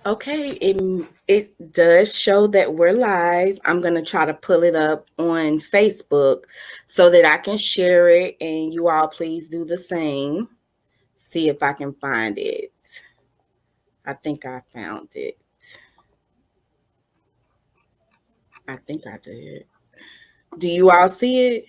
Okay, it does show that we're live. I'm gonna try to pull it up on Facebook so that I can share it, and you all please do the same. See if I can find it. I think I found it. I think I did. Do you all see it?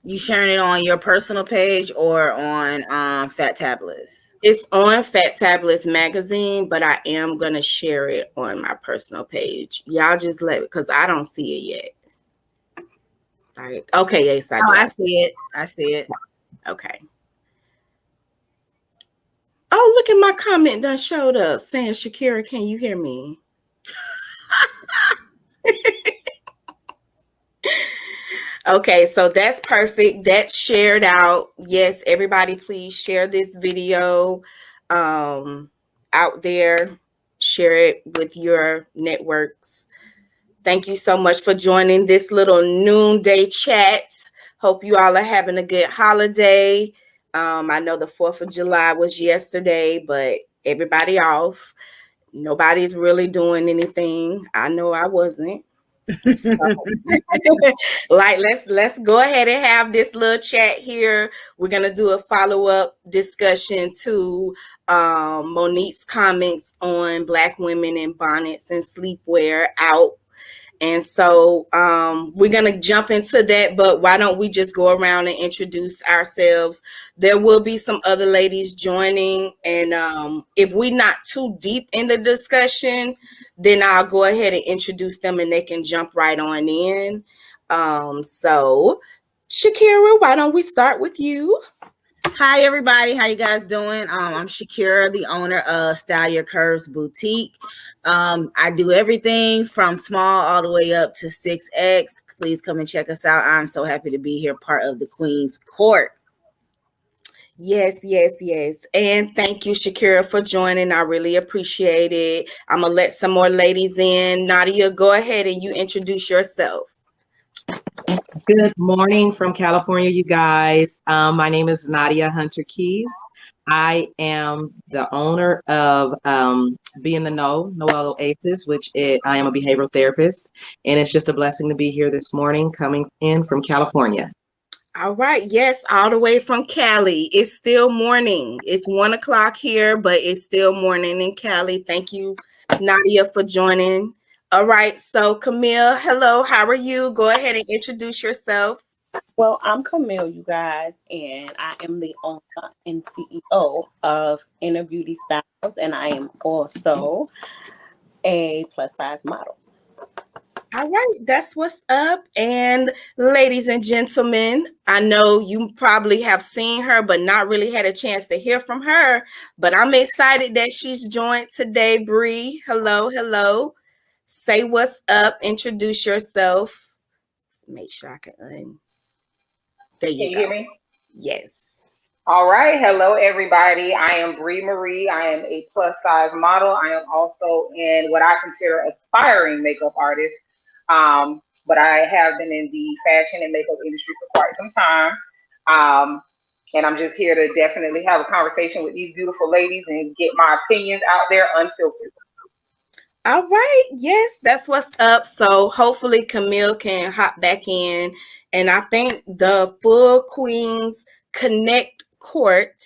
You sharing it on your personal page or on Phatabulous? It's on Phatabulous magazine, but I am gonna share it on my personal page. Y'all just let because I don't see it yet. Like, okay, yes, I Oh, do. I see it. I see it. Okay. Oh, look at my comment done showed up saying, Shakira, can you hear me? Okay, so that's perfect. That's shared out. Yes, everybody, please share this video out there. Share it with your networks. Thank you so much for joining this little noonday chat. Hope you all are having a good holiday. I know the 4th of July was yesterday, but everybody off. Nobody's really doing anything. I know I wasn't. So, like let's go ahead and have this little chat here. We're gonna do a follow-up discussion to Monique's comments on Black women in bonnets and sleepwear out. And so we're going to jump into that, but why don't we just go around and introduce ourselves? There will be some other ladies joining, and if we're not too deep in the discussion, then I'll go ahead and introduce them and they can jump right on in. So, Shakira, why don't we start with you? Hi everybody, how you guys doing? I'm Shakira, the owner of Style Your Curves Boutique. I do everything from small all the way up to 6X. Please come and check us out. I'm so happy to be here, part of the Queen's Court. Yes, yes, yes. And thank you, Shakira, for joining. I really appreciate it. I'm going to let some more ladies in. Nadia, go ahead and you introduce yourself. Good morning from California, you guys. My name is Nadia Hunter Keys. I am the owner of Be in the Know, Noel Oasis, I am a behavioral therapist. And it's just a blessing to be here this morning, coming in from California. All right. Yes, all the way from Cali. It's still morning. It's 1:00 here, but it's still morning in Cali. Thank you, Nadia, for joining. All right. So, Camille, hello. How are you? Go ahead and introduce yourself. Well, I'm Camille, you guys, and I am the owner and CEO of Inner Beauty Styles, and I am also a plus size model. All right, that's what's up. And ladies and gentlemen, I know you probably have seen her, but not really had a chance to hear from her. But I'm excited that she's joined today, Bree. Hello, hello. Say what's up. Introduce yourself. Make sure I can. There you Can you go. hear me? Yes. All right. Hello, everybody. I am Bree Marie. I am a plus size model. I am also in what I consider aspiring makeup artist. But I have been in the fashion and makeup industry for quite some time. Um, and I'm just here to definitely have a conversation with these beautiful ladies and get my opinions out there unfiltered. All right. Yes, that's what's up. So hopefully Camille can hop back in. And I think the full Queens Connect Court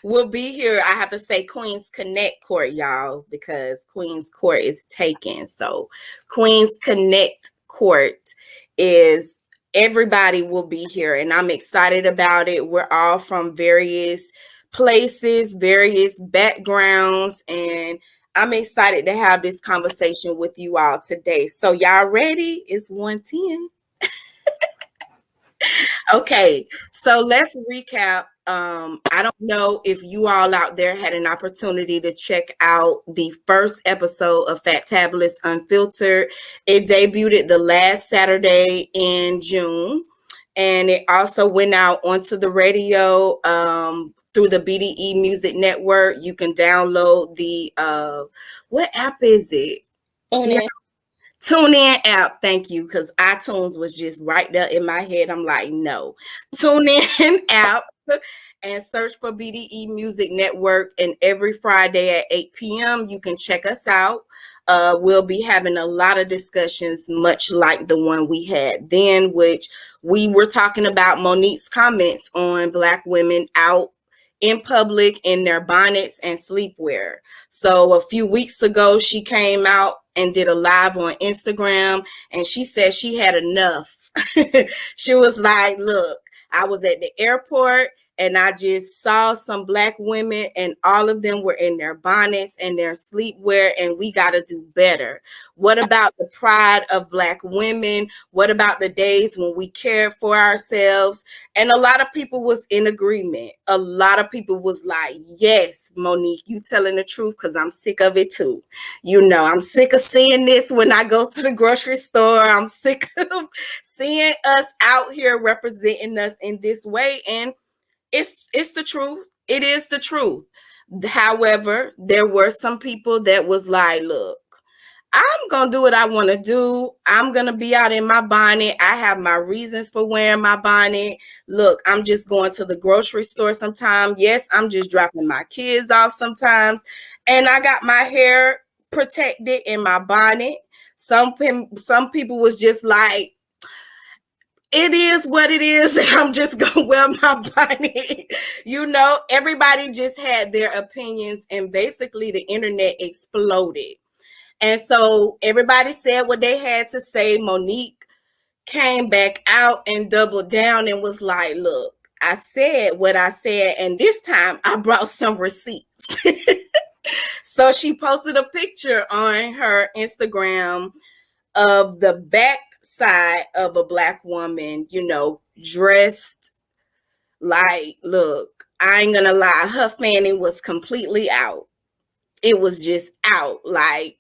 will be here. I have to say Queens Connect Court, y'all, because Queens Court is taken. So Queens Connect Court is everybody will be here. And I'm excited about it. We're all from various places, various backgrounds, and I'm excited to have this conversation with you all today. So y'all ready? It's 1:10. Okay, so let's recap. I don't know if you all out there had an opportunity to check out the first episode of Phatabulous Unfiltered. It debuted the last Saturday in June, and it also went out onto the radio through the BDE Music Network. You can download the what app is it? TuneIn app, thank you, because iTunes was just right there in my head. I'm like, no. TuneIn app. and search for BDE Music Network. And every Friday at 8 p.m., you can check us out. We'll be having a lot of discussions, much like the one we had then, which we were talking about Monique's comments on Black women out in public in their bonnets and sleepwear. So a few weeks ago, she came out and did a live on Instagram, and she said she had enough. She was like, look, I was at the airport and I just saw some Black women, and all of them were in their bonnets and their sleepwear, and we got to do better. What about the pride of Black women? What about the days when we cared for ourselves? And a lot of people was in agreement. A lot of people was like, yes, Monique, you telling the truth, because I'm sick of it too. You know, I'm sick of seeing this when I go to the grocery store. I'm sick of seeing us out here representing us in this way. And it's the truth. It is the truth. However, there were some people that was like, look, I'm going to do what I want to do. I'm going to be out in my bonnet. I have my reasons for wearing my bonnet. Look, I'm just going to the grocery store sometimes. Yes, I'm just dropping my kids off sometimes. And I got my hair protected in my bonnet. Some people was just like, it is what it is, and I'm just gonna wear my bonnet. You know, everybody just had their opinions, and basically the internet exploded. And so everybody said what they had to say. Monique came back out and doubled down and was like, look, I said what I said, and this time I brought some receipts. So she posted a picture on her Instagram of the back side of a Black woman, you know, dressed like, look, I ain't gonna lie, her fanny was completely out. It was just out. Like,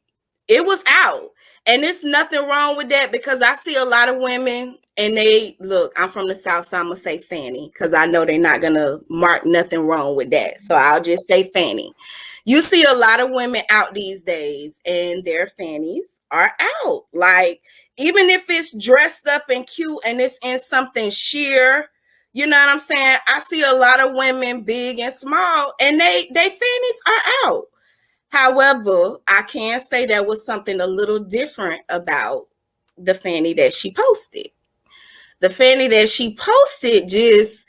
it was out. And there's nothing wrong with that, because I see a lot of women and they look, I'm from the South, so I'm gonna say fanny because I know they're not gonna mark nothing wrong with that. So I'll just say fanny. You see a lot of women out these days and their fannies are out. Like, even if it's dressed up and cute and it's in something sheer, you know what I'm saying? I see a lot of women, big and small, and they fannies are out. However, I can say there was something a little different about the fanny that she posted. The fanny that she posted just,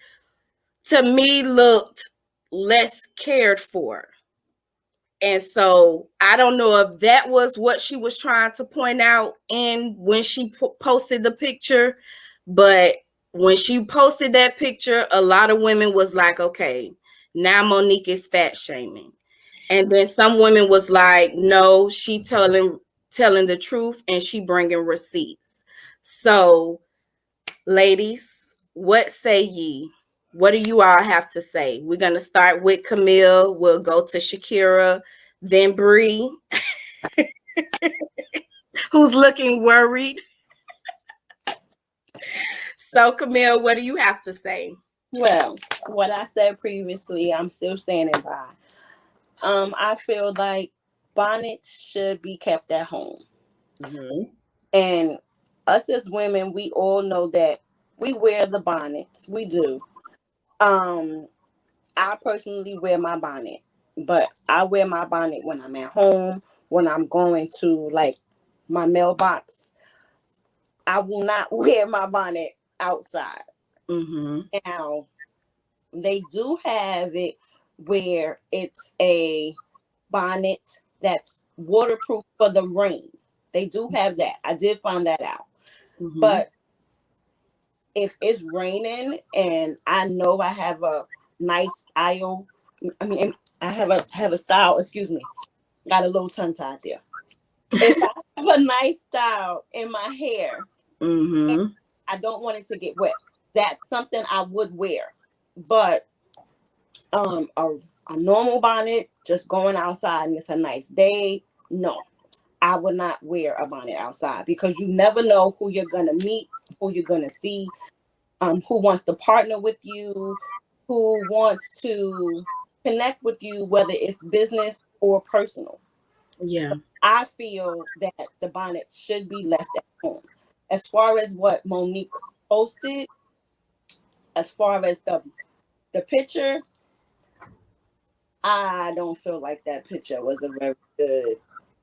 to me, looked less cared for. And so I don't know if that was what she was trying to point out in when she posted the picture, but when she posted that picture, a lot of women was like, okay, now Monique is fat shaming. And then some women was like, no, she telling the truth, and she bringing receipts. So, ladies, what say ye? What do you all have to say? We're going to start with Camille. We'll go to Shakira, then Bree, who's looking worried. So, Camille, what do you have to say? Well, what I said previously, I'm still standing by. I feel like bonnets should be kept at home. Mm-hmm. And us as women, we all know that we wear the bonnets. We do. I personally wear my bonnet, but I wear my bonnet when I'm at home, when I'm going to like my mailbox. I will not wear my bonnet outside. Mm-hmm. Now, they do have it where it's a bonnet that's waterproof for the rain. They do have that. I did find that out. Mm-hmm. But if it's raining and I know I have a nice style, I have a style, excuse me. Got a little tongue tied there. If I have a nice style in my hair, Mm-hmm. I don't want it to get wet. That's something I would wear. But a normal bonnet, just going outside and it's a nice day, no. I would not wear a bonnet outside because you never know who you're gonna meet, who you're gonna see, who wants to partner with you, who wants to connect with you, whether it's business or personal. Yeah. I feel that the bonnet should be left at home. As far as what Monique posted, as far as the the picture, I don't feel like that picture was a very good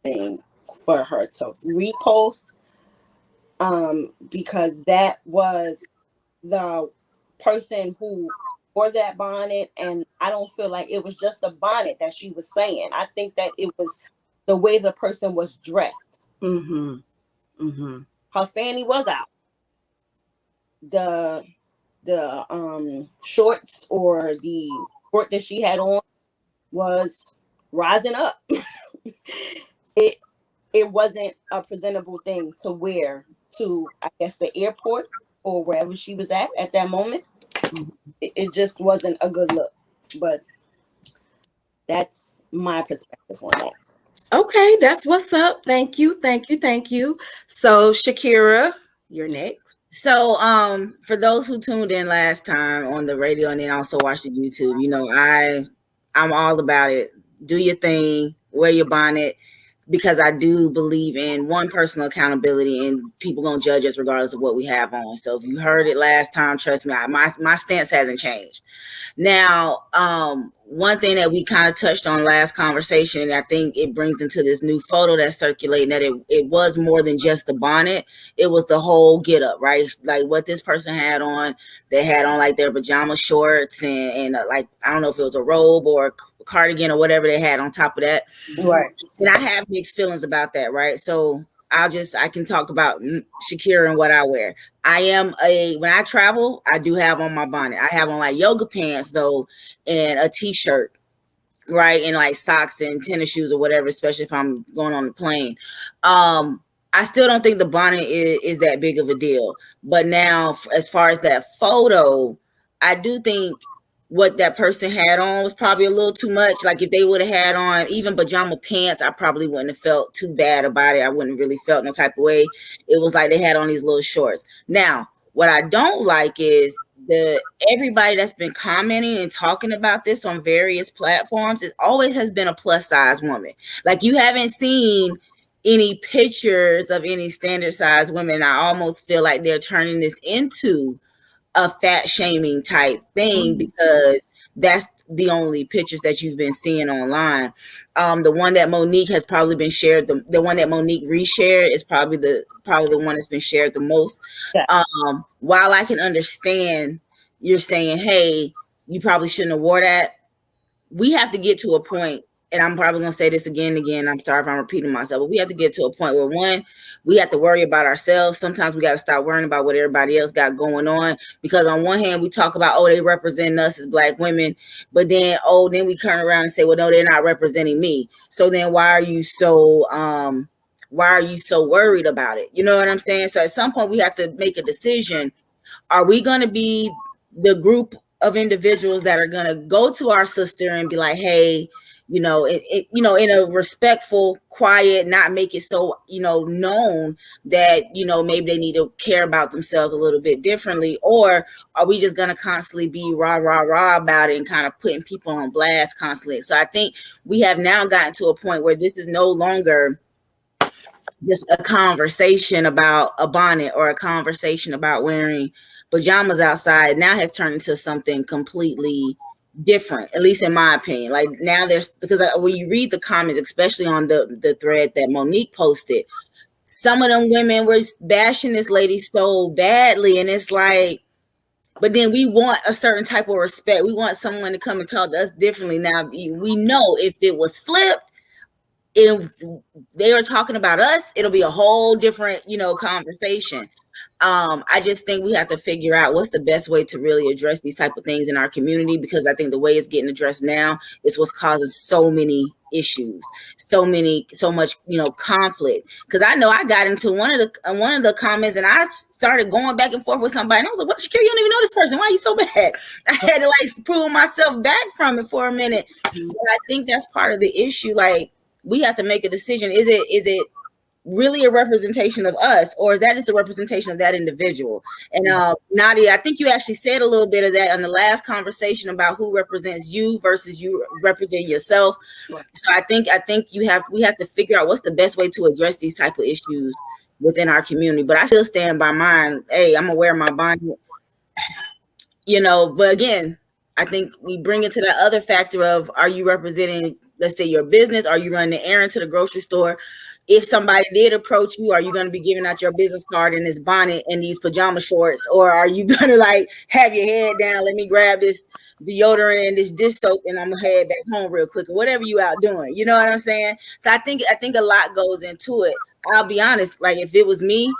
thing for her to repost. Because that was the person who wore that bonnet, and I don't feel like it was just the bonnet that she was saying. I think that it was the way the person was dressed. Mm-hmm. Mm-hmm. Her fanny was out. The shorts or the short that she had on was rising up. it wasn't a presentable thing to wear to, I guess, the airport or wherever she was at that moment. It just wasn't a good look. But that's my perspective on that. Okay, that's what's up. Thank you, thank you, thank you. So Shakira, you're next. So, for those who tuned in last time on the radio and then also watched the YouTube, you know, I'm all about it. Do your thing, wear your bonnet, because I do believe in one, personal accountability, and people gonna judge us regardless of what we have on. So if you heard it last time, trust me, my stance hasn't changed. Now, one thing that we kind of touched on last conversation, and I think it brings into this new photo that's circulating, that it was more than just the bonnet. It was the whole get up, right? Like what this person had on. They had on like their pajama shorts and like, I don't know if it was a robe or a cardigan or whatever they had on top of that. Right. And I have mixed feelings about that, right? So I can talk about Shakira and what I wear. When I travel, I do have on my bonnet. I have on like yoga pants though, and a t-shirt, right? And like socks and tennis shoes or whatever, especially if I'm going on the plane. I still don't think the bonnet is that big of a deal. But now, as far as that photo, I do think what that person had on was probably a little too much. Like if they would have had on even pajama pants, I probably wouldn't have felt too bad about it. I wouldn't have really felt no type of way. It was like they had on these little shorts. Now, what I don't like is everybody that's been commenting and talking about this on various platforms, it always has been a plus size woman. Like you haven't seen any pictures of any standard size women. I almost feel like they're turning this into a fat shaming type thing because that's the only pictures that you've been seeing online. The one that Monique has probably been shared, the one that Monique reshared is probably the one that's been shared the most. Yeah. While I can understand you're saying, hey, you probably shouldn't have wore that, we have to get to a point, and I'm probably going to say this again and again. I'm sorry if I'm repeating myself, but we have to get to a point where, one, we have to worry about ourselves. Sometimes we got to stop worrying about what everybody else got going on, because on one hand, we talk about, oh, they represent us as Black women, but then, then we turn around and say, well, no, they're not representing me. So then why are you so worried about it? You know what I'm saying? So at some point we have to make a decision. Are we going to be the group of individuals that are going to go to our sister and be like, hey, in a respectful, quiet, not make it so, known that, maybe they need to care about themselves a little bit differently? Or are we just going to constantly be rah, rah, rah about it and kind of putting people on blast constantly? So I think we have now gotten to a point where this is no longer just a conversation about a bonnet or a conversation about wearing pajamas outside. Now has turned into something completely different, at least in my opinion. Like now because when you read the comments, especially on the thread that Monique posted, some of them women were bashing this lady so badly, and it's like, but then we want a certain type of respect. We want someone to come and talk to us differently. Now we know if it was flipped, if they are talking about us, it'll be a whole different, conversation. I just think we have to figure out what's the best way to really address these type of things in our community, because I think the way it's getting addressed now is what's causing so many issues, so much, conflict. Because I know I got into one of the comments and I started going back and forth with somebody, and I was like, "What, Shakira? You don't even know this person. Why are you so bad?" I had to like pull myself back from it for a minute. But I think that's part of the issue. Like, we have to make a decision. Is it really a representation of us, or is that just a representation of that individual? And Nadia, I think you actually said a little bit of that on the last conversation about who represents you versus you represent yourself. Right. So I think we have to figure out what's the best way to address these type of issues within our community. But I still stand by mine. Hey, I'm gonna wear my bonnet, but again, I think we bring it to that other factor of, are you representing, let's say, your business? Are you running an errand to the grocery store? If somebody did approach you, are you going to be giving out your business card in this bonnet and these pajama shorts? Or are you going to like have your head down, let me grab this deodorant and this dish soap and I'm going to head back home real quick, or whatever you out doing? You know what I'm saying? So I think a lot goes into it. I'll be honest, like if it was me,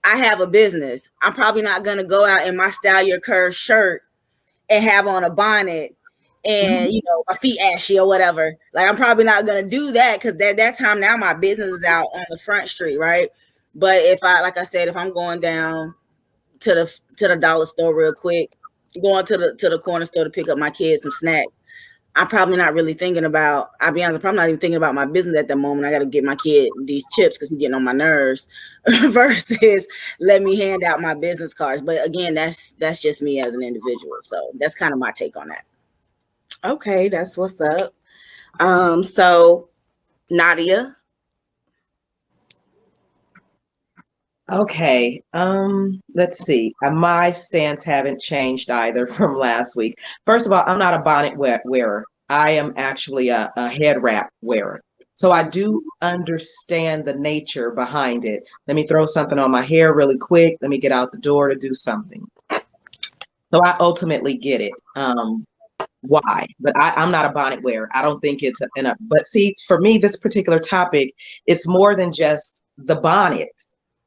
I have a business. I'm probably not going to go out in my Style Your Curves shirt and have on a bonnet and my feet ashy or whatever. Like I'm probably not gonna do that, because that time now my business is out on the front street, right? But if I, like I said, if I'm going down to the dollar store real quick, going to the corner store to pick up my kids some snacks, I'm probably not really thinking about, I'll be honest, I'm probably not even thinking about my business at the moment. I got to get my kid these chips because he's getting on my nerves versus let me hand out my business cards. But again, that's just me as an individual. So that's kind of my take on that. Okay, that's what's up. So Nadia. Okay, let's see. My stance haven't changed either from last week. First of all, I'm not a bonnet wearer. I am actually a head wrap wearer. So I do understand the nature behind it. Let me throw something on my hair really quick. Let me get out the door to do something. So I ultimately get it. Why? But I'm not a bonnet wearer. I don't think it's but see, for me, this particular topic, it's more than just the bonnet.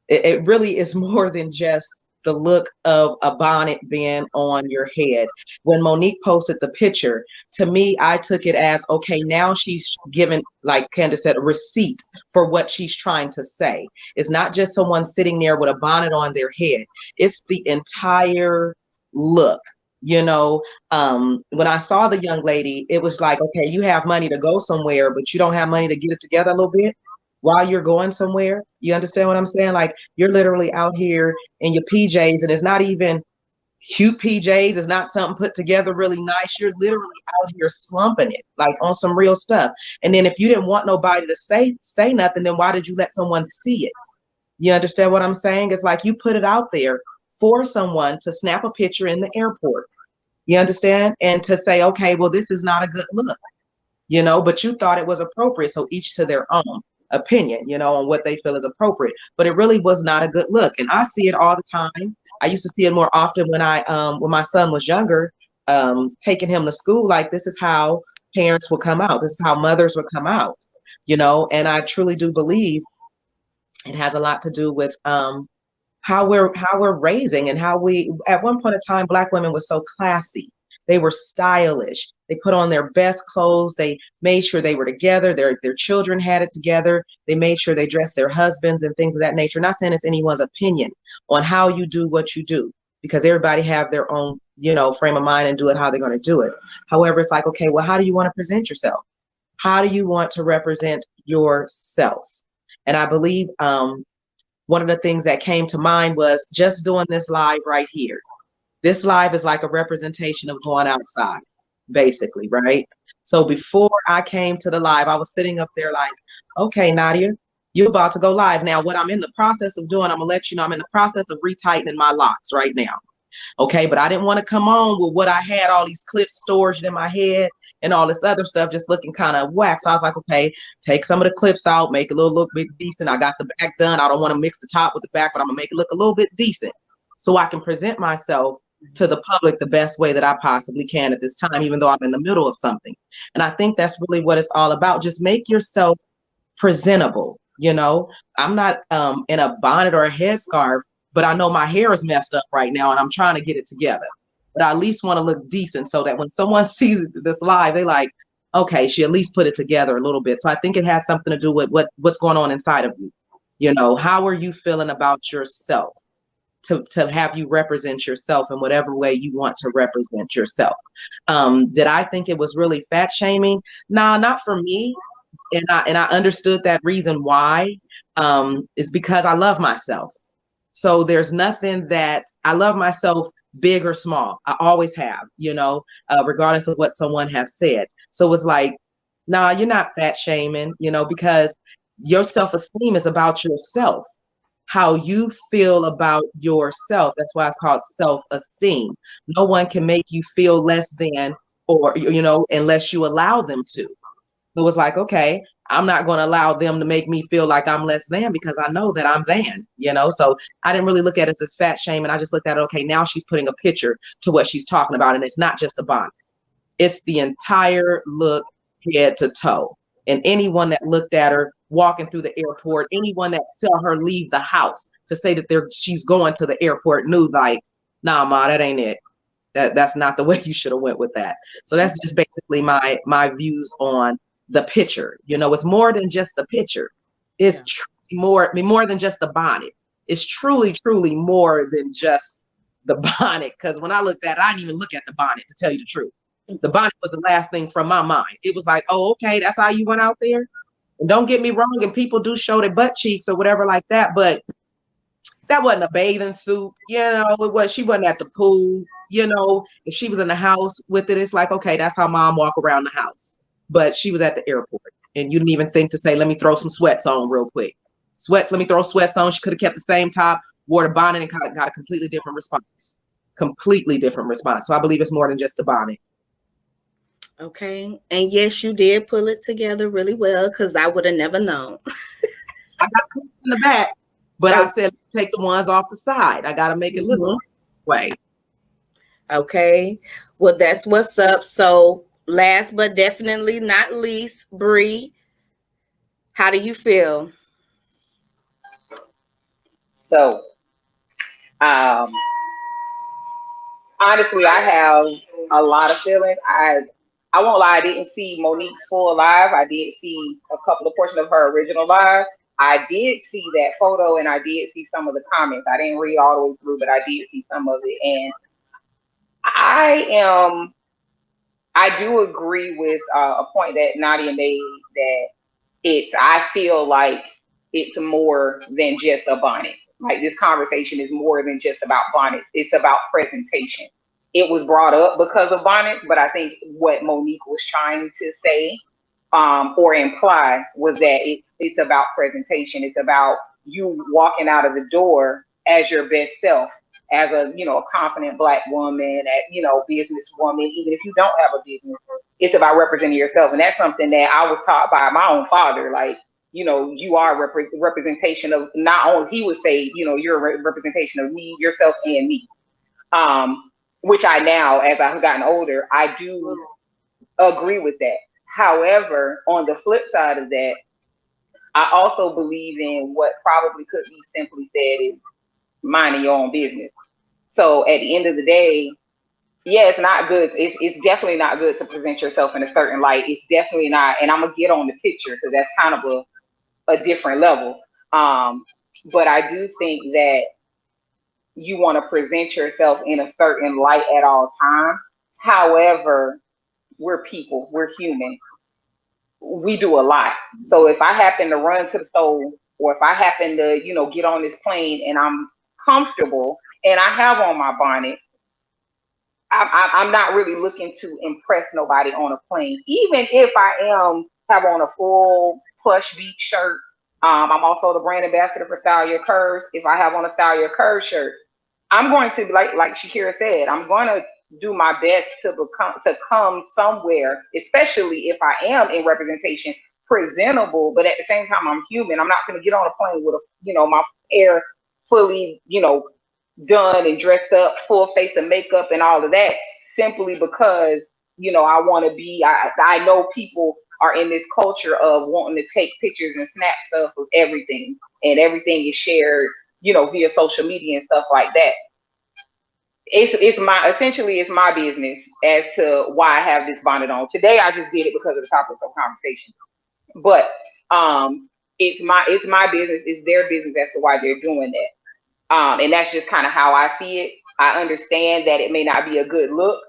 It really is more than just the look of a bonnet being on your head. When Monique posted the picture, to me, I took it as, okay, now she's given, like Candace said, a receipt for what she's trying to say. It's not just someone sitting there with a bonnet on their head. It's the entire look. When I saw the young lady, it was like, okay, you have money to go somewhere, but you don't have money to get it together a little bit while you're going somewhere. You understand what I'm saying? Like, you're literally out here in your PJs, and it's not even cute PJs. It's not something put together really nice. You're literally out here slumping it, like on some real stuff. And then if you didn't want nobody to say nothing, then why did you let someone see it? You understand what I'm saying? It's like you put it out there for someone to snap a picture in the airport. You understand? And to say, okay, well, this is not a good look, but you thought it was appropriate. So each to their own opinion, on what they feel is appropriate. But it really was not a good look. And I see it all the time. I used to see it more often when when my son was younger, taking him to school. Like, this is how parents would come out. This is how mothers would come out, and I truly do believe it has a lot to do with how we're raising, and how we, at one point in time, Black women were so classy. They were stylish. They put on their best clothes. They made sure they were together. Their children had it together. They made sure they dressed their husbands and things of that nature. Not saying it's anyone's opinion on how you do what you do, because everybody have their own, frame of mind and do it how they're going to do it. However, it's like, okay, well, how do you want to present yourself? How do you want to represent yourself? And I believe one of the things that came to mind was just doing this live right here. This live is like a representation of going outside, basically, right? So before I came to the live, I was sitting up there like, okay, Nadia, you're about to go live. Now, what I'm in the process of doing, I'm gonna let you know, I'm in the process of retightening my locks right now. Okay, but I didn't want to come on with what I had, all these clips stored in my head and all this other stuff just looking kind of whack. So I was like, okay, take some of the clips out, make it look bit decent. I got the back done. I don't want to mix the top with the back, but I'm gonna make it look a little bit decent so I can present myself to the public the best way that I possibly can at this time, even though I'm in the middle of something. And I think that's really what it's all about. Just make yourself presentable. I'm not in a bonnet or a headscarf, but I know my hair is messed up right now and I'm trying to get it together. But I at least want to look decent so that when someone sees this live, they like, okay, she at least put it together a little bit. So I think it has something to do with what's going on inside of you. How are you feeling about yourself? To have you represent yourself in whatever way you want to represent yourself. Did I think it was really fat shaming? Nah, not for me. And I understood that reason why is because I love myself. So there's nothing that I love myself, big or small. I always have, regardless of what someone has said. So it's like, nah, you're not fat shaming, because your self-esteem is about yourself. how you feel about yourself. That's why it's called self-esteem. No one can make you feel less than, or, you know, unless you allow them to. So it's like, okay, I'm not going to allow them to make me feel like I'm less than, because I know that I'm than, you know. So I didn't really look at it as fat shame. And I just looked at it, okay, now she's putting a picture to what she's talking about. And it's not just a bonnet. It's the entire look, head to toe. And anyone that looked at her walking through the airport, anyone that saw her leave the house to say that she's going to the airport knew, like, nah, ma, that ain't it. That's not the way you should have went with that. So that's just basically my views on the picture. You know, it's more than just the picture. It's more than just the bonnet. It's truly, truly more than just the bonnet. Because when I looked at it, I didn't even look at the bonnet, to tell you the truth. The bonnet was the last thing from my mind. It was like, oh, okay, that's how you went out there. And don't get me wrong, and people do show their butt cheeks or whatever like that, but that wasn't a bathing suit, you know. It was, she wasn't at the pool, you know. If she was in the house with it, it's like, okay, that's how mom walk around the house. But she was at the airport, and you didn't even think to say, let me throw some sweats on real quick. Sweats, let me throw sweats on. She could have kept the same top, wore the bonnet, and got a completely different response. Completely different response. So I believe it's more than just the bonnet. Okay. And yes, you did pull it together really well, because I would have never known. I got clips in the back, but I said, take the ones off the side. I got to make it look the way. Okay. Well, that's what's up. So last but definitely not least, Bree, how do you feel? So, honestly, I have a lot of feelings. I won't lie, I didn't see Monique's full live. I did see a couple of portions of her original live. I did see that photo, and I did see some of the comments. I didn't read all the way through, but I did see some of it. And I do agree with a point that Nadia made, that I feel like it's more than just a bonnet. Like, this conversation is more than just about bonnets. It's about presentation. It was brought up because of bonnets, but I think what Monique was trying to say or imply was that it's about presentation. It's about you walking out of the door as your best self, as a, you know, a confident Black woman, you know, businesswoman. Even if you don't have a business, it's about representing yourself, and that's something that I was taught by my own father. Like, you know, you are representation of, not only, he would say, you know, you're a representation of me, yourself, and me. Which I now, as I've gotten older, I do agree with that. However, on the flip side of that, I also believe in what probably could be simply said is minding your own business. So at the end of the day, yeah, it's not good. It's definitely not good to present yourself in a certain light. It's definitely not. And I'm gonna get on the picture because that's kind of a different level. But I do think that you want to present yourself in a certain light at all times. However, we're people, we're human. We do a lot. So if I happen to run to the store, or if I happen to, you know, get on this plane and I'm comfortable and I have on my bonnet, I'm not really looking to impress nobody on a plane. Even if I have on a full plush beach shirt, I'm also the brand ambassador for Style Your Curves. If I have on a Style Your Curves shirt, I'm going to, like Shakira said, I'm going to do my best to come somewhere, especially if I am in representation, presentable. But at the same time, I'm human. I'm not going to get on a plane with my hair fully, done and dressed up, full face of makeup and all of that, simply because I want to be. I know people are in this culture of wanting to take pictures and snap stuff of everything, and everything is shared, via social media and stuff like that. It's my business as to why I have this bonnet on. Today I just did it because of the topic of conversation. But it's my business, it's their business as to why they're doing that. And that's just kind of how I see it. I understand that it may not be a good look,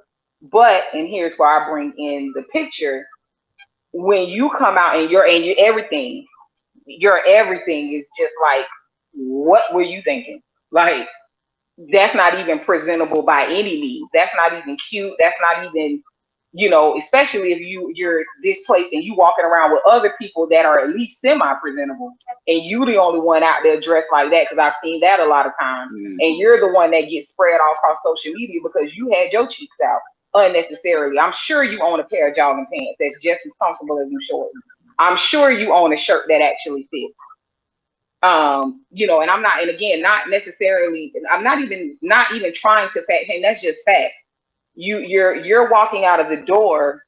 but, and here's where I bring in the picture, when you come out and your everything is just like, what were you thinking? Like, that's not even presentable by any means. That's not even cute. That's not even Especially if you're displaced and you walking around with other people that are at least semi-presentable, and you the only one out there dressed like that, because I've seen that a lot of times, and you're the one that gets spread all across social media because you had your cheeks out unnecessarily. I'm sure you own a pair of jogging pants that's just as comfortable as you shorts. I'm sure you own a shirt that actually fits. And I'm not, and again, not necessarily, I'm not even trying to fact shame. That's just facts. You're walking out of the door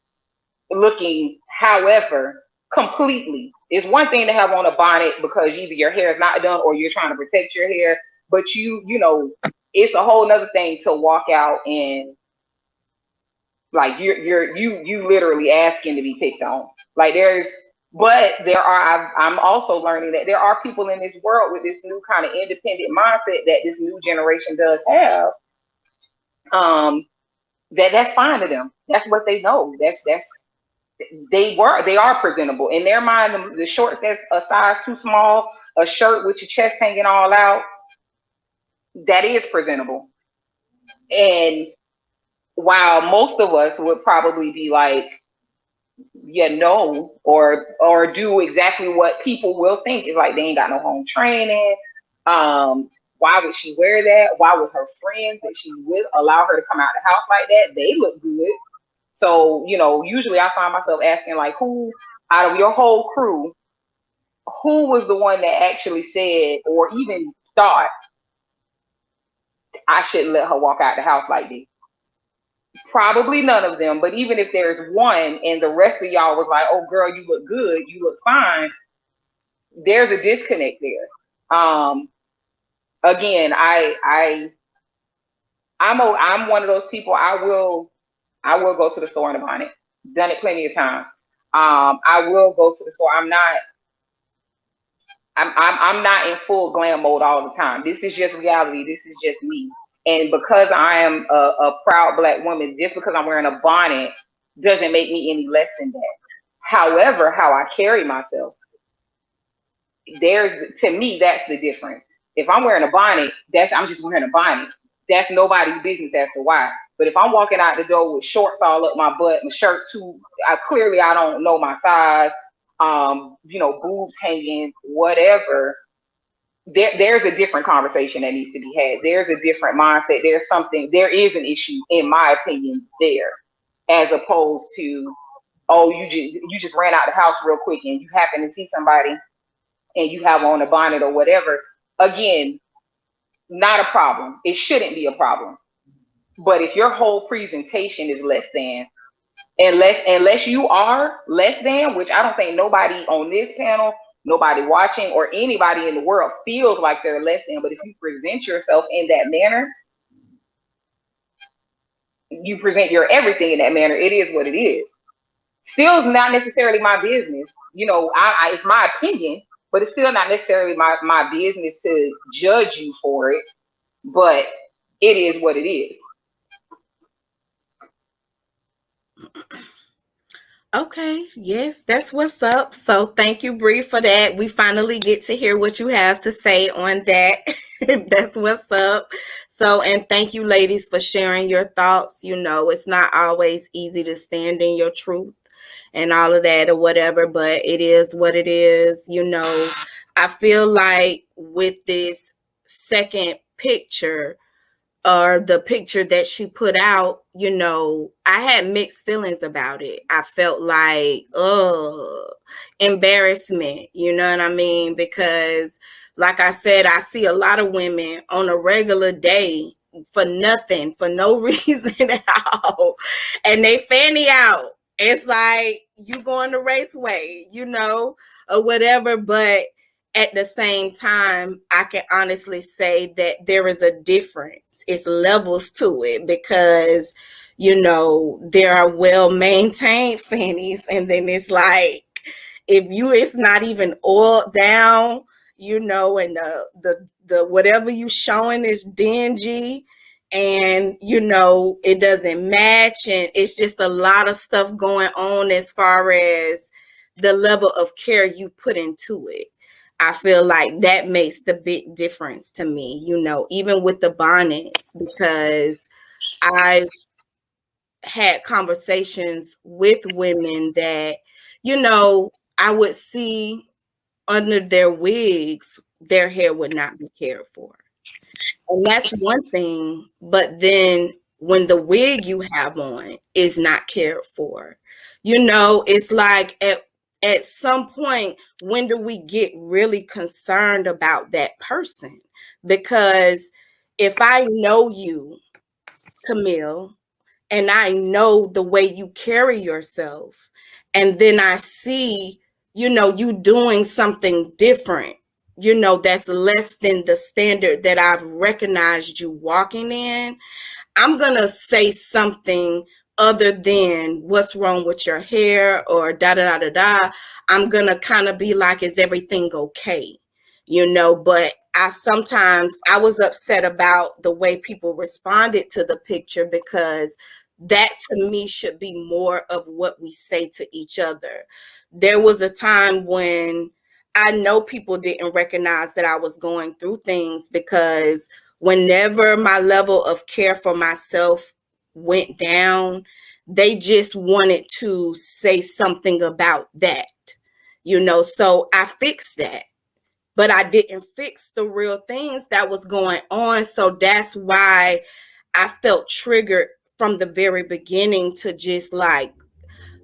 looking, however, completely. It's one thing to have on a bonnet because either your hair is not done or you're trying to protect your hair, but it's a whole nother thing to walk out and like you literally asking to be picked on. Like I'm also learning that there are people in this world with this new kind of independent mindset that this new generation does have. That's fine to them. That's what they know. They are presentable in their mind. The shorts that's a size too small, a shirt with your chest hanging all out, that is presentable. And while most of us would probably be like, or do exactly what people will think, is like they ain't got no home training. Why would she wear that? Why would her friends that she's with allow her to come out the house like that? They look good. So, usually I find myself asking, like, who out of your whole crew, who was the one that actually said or even thought I shouldn't let her walk out the house like this? Probably none of them. But even if there's one and the rest of y'all was like, oh, girl, you look good, you look fine, there's a disconnect there. Again, I'm one of those people. I will go to the store in a bonnet. Done it plenty of times. I will go to the store. I'm not in full glam mode all the time. This is just reality. This is just me. And because I am a proud Black woman, just because I'm wearing a bonnet doesn't make me any less than that. However, how I carry myself, to me, that's the difference. If I'm wearing a bonnet, I'm just wearing a bonnet. That's nobody's business as to why. But if I'm walking out the door with shorts all up my butt, my shirt too, clearly I don't know my size, boobs hanging, whatever, there's a different conversation that needs to be had. There's a different mindset. There is an issue, in my opinion, there, as opposed to, oh, you just ran out the house real quick and you happen to see somebody and you have on a bonnet or whatever. Again, not a problem. It shouldn't be a problem. But if your whole presentation is less than, unless you are less than, which I don't think nobody on this panel, nobody watching, or anybody in the world feels like they're less than, but if you present yourself in that manner, you present your everything in that manner, it is what it is. Still is not necessarily my business. It's my opinion, but it's still not necessarily my business to judge you for it. But it is what it is. Okay, yes, that's what's up. So thank you, Bree, for that. We finally get to hear what you have to say on that. That's what's up. So, and thank you, ladies, for sharing your thoughts. It's not always easy to stand in your truth and all of that or whatever, but it is what it is. I feel like with this second picture, or the picture that she put out, I had mixed feelings about it. I felt like, embarrassment, you know what I mean? Because like I said, I see a lot of women on a regular day for nothing, for no reason at all. And they fanny out. It's like you going the raceway, or whatever. But at the same time, I can honestly say that there is a difference. It's levels to it because, there are well-maintained fannies. And then it's like, it's not even oiled down, and the whatever you showing is dingy, and, it doesn't match. And it's just a lot of stuff going on as far as the level of care you put into it. I feel like that makes the big difference to me, even with the bonnets, because I've had conversations with women that, you know, I would see under their wigs, their hair would not be cared for. And that's one thing. But then when the wig you have on is not cared for, you know, it's like at some point, when do we get really concerned about that person? Because if I know you, Camille, and I know the way you carry yourself, and then I see, you know, you doing something different, you know, that's less than the standard that I've recognized you walking in, I'm going to say something other than what's wrong with your hair or da da da da da. I'm going to kind of be like, is everything okay? You know, but I was upset about the way people responded to the picture, because that to me should be more of what we say to each other. There was a time when I know people didn't recognize that I was going through things, because whenever my level of care for myself went down, they just wanted to say something about that, you know. So I fixed that, but I didn't fix the real things that was going on. So that's why I felt triggered from the very beginning to just like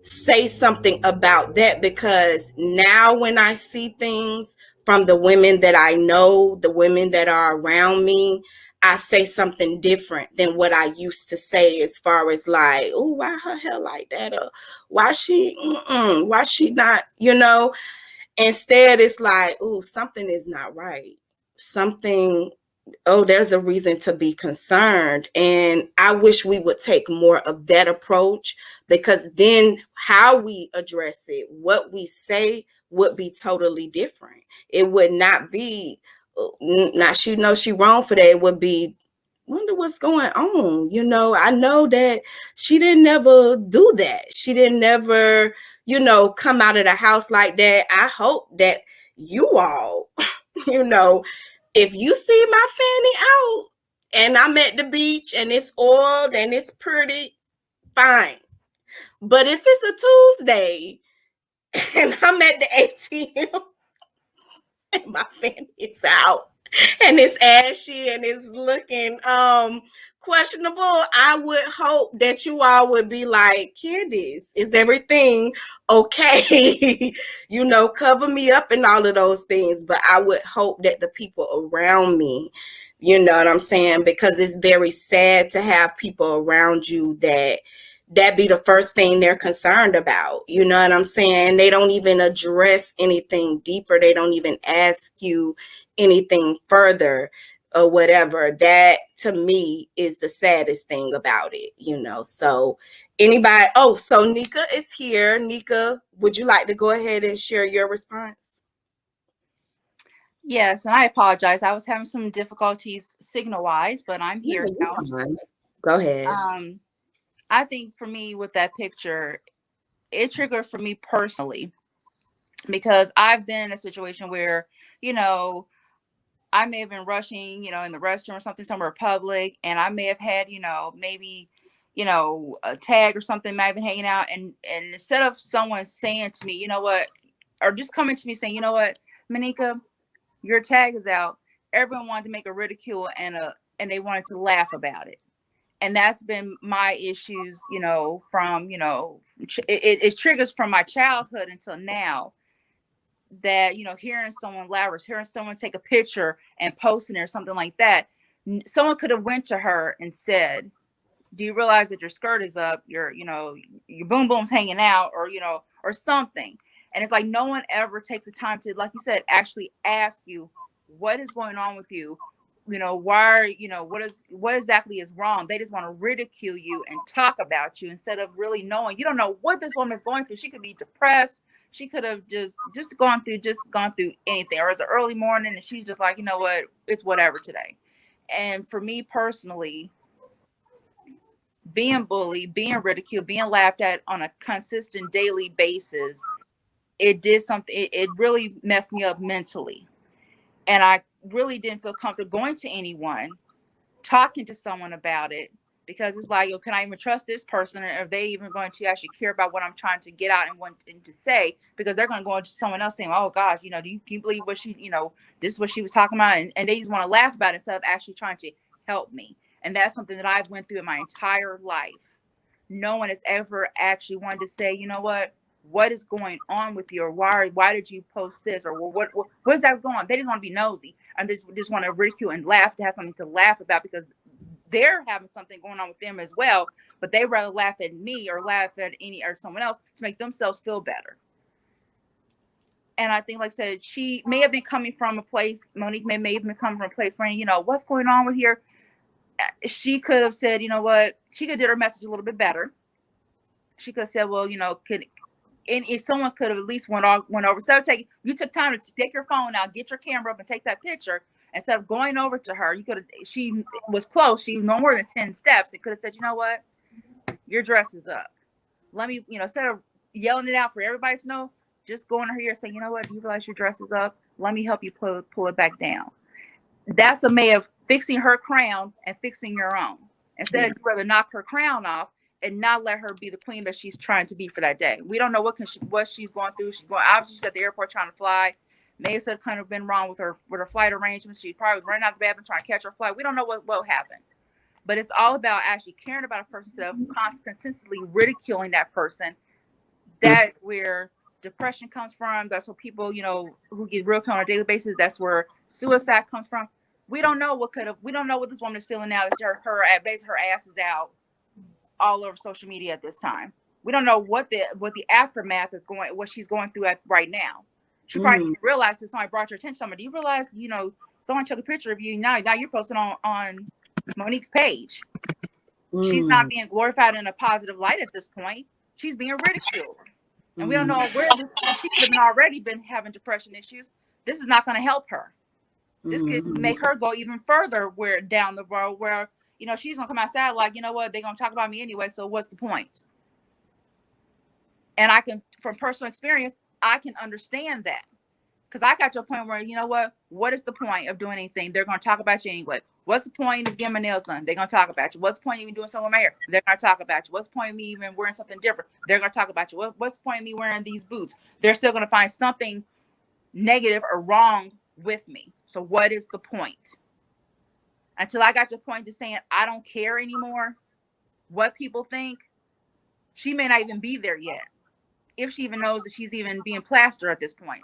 say something about that, because now when I see things from the women that I know, the women that are around me, I say something different than what I used to say, as far as like, oh, why her hair like that? Or why she not, you know? Instead, it's like, oh, something is not right. Something, oh, there's a reason to be concerned. And I wish we would take more of that approach, because then how we address it, what we say would be totally different. It would not be, not she knows she wrong for that. It would be, wonder what's going on. You know, I know that she didn't never do that. She didn't never, you know, come out of the house like that. I hope that you all, you know, if you see my fanny out and I'm at the beach and it's oiled and it's pretty, fine. But if it's a Tuesday and I'm at the ATM and my fanny is out and it's ashy and it's looking questionable, I would hope that you all would be like, Candice, is everything okay? You know, cover me up and all of those things. But I would hope that the people around me, you know what I'm saying? Because it's very sad to have people around you that be the first thing they're concerned about. You know what I'm saying? They don't even address anything deeper. They don't even ask you anything further or whatever. That to me is the saddest thing about it, you know. So anybody, oh, so Nika is here. Nika, would you like to go ahead and share your response? Yes, and I apologize. I was having some difficulties signal wise, but I'm here now. Go ahead. I think for me with that picture, it triggered for me personally, because I've been in a situation where, you know, I may have been rushing, you know, in the restroom or something, somewhere public, and I may have had, you know, maybe, you know, a tag or something might have been hanging out, and instead of someone saying to me, you know what, or just coming to me saying, you know what, Monica, your tag is out, everyone wanted to make a ridicule and they wanted to laugh about it. And that's been my issues, you know, from, you know, it triggers from my childhood until now, that, you know, hearing someone lavish, hearing someone take a picture and posting it or something like that, someone could have went to her and said, do you realize that your skirt is up, your, you know, your boom boom's hanging out, or, you know, or something. And it's like no one ever takes the time to, like you said, actually ask you what is going on with you. You know, why are, you know, what exactly is wrong? They just want to ridicule you and talk about you instead of really knowing. You don't know what this woman is going through. She could be depressed. She could have just gone through anything, or it's an early morning and she's just like, you know what, it's whatever today. And for me personally, being bullied, being ridiculed, being laughed at on a consistent daily basis, it did something. It really messed me up mentally. And I really didn't feel comfortable going to anyone, talking to someone about it, because it's like, can I even trust this person? Or are they even going to actually care about what I'm trying to get out and want to say? Because they're going to go into someone else saying, oh gosh, can you believe what she, this is what she was talking about? And they just want to laugh about it instead of actually trying to help me. And that's something that I've went through in my entire life. No one has ever actually wanted to say, what is going on with you, or why did you post this, or what is that going on? They just want to be nosy, and they just want to ridicule and laugh, to have something to laugh about, because they're having something going on with them as well, but they rather laugh at me or laugh at someone else to make themselves feel better. And I think, like I said, she may have been coming from a place, Monique may have been coming from a place where, what's going on with here? She could have said, she could have did her message a little bit better. She could have said, well, and if someone could have at least went over, so you took time to take your phone out, get your camera up and take that picture, instead of going over to her. She was close. She was no more than 10 steps. It could have said, what? Your dress is up. Let me, instead of yelling it out for everybody to know, just go in her ear and say, what? Do you realize your dress is up? Let me help you pull it back down. That's a way of fixing her crown and fixing your own. Instead of rather knock her crown off and not let her be the queen that she's trying to be for that day. We don't know what she's going through. Obviously she's at the airport trying to fly. May have kind of been wrong with her flight arrangements. She probably running out of the bathroom trying to catch her flight. We don't know what happened. But it's all about actually caring about a person instead of consistently ridiculing that person. That's where depression comes from. That's where people, who get real on a daily basis. That's where suicide comes from. We don't know we don't know what this woman is feeling now that her ass is out all over social media at this time. We don't know what the aftermath is what she's going through right now. She probably didn't realize that somebody brought your attention. Somebody, do you realize, someone took a picture of you. Now you're posting on Monique's page. She's not being glorified in a positive light at this point. She's being ridiculed. And we don't know where she could have already been having depression issues. This is not going to help her. This could make her go even further down the road where, she's going to come outside like, what, they're going to talk about me anyway. So what's the point? And from personal experience, I can understand that. Because I got to a point where, what is the point of doing anything? They're going to talk about you anyway. What's the point of getting my nails done? They're going to talk about you. What's the point of even doing something with my hair? They're going to talk about you. What's the point of me even wearing something different? They're going to talk about you. What's the point of me wearing these boots? They're still going to find something negative or wrong with me. So what is the point? Until I got to the point of saying, I don't care anymore what people think, she may not even be there yet. If she even knows that she's even being plastered at this point.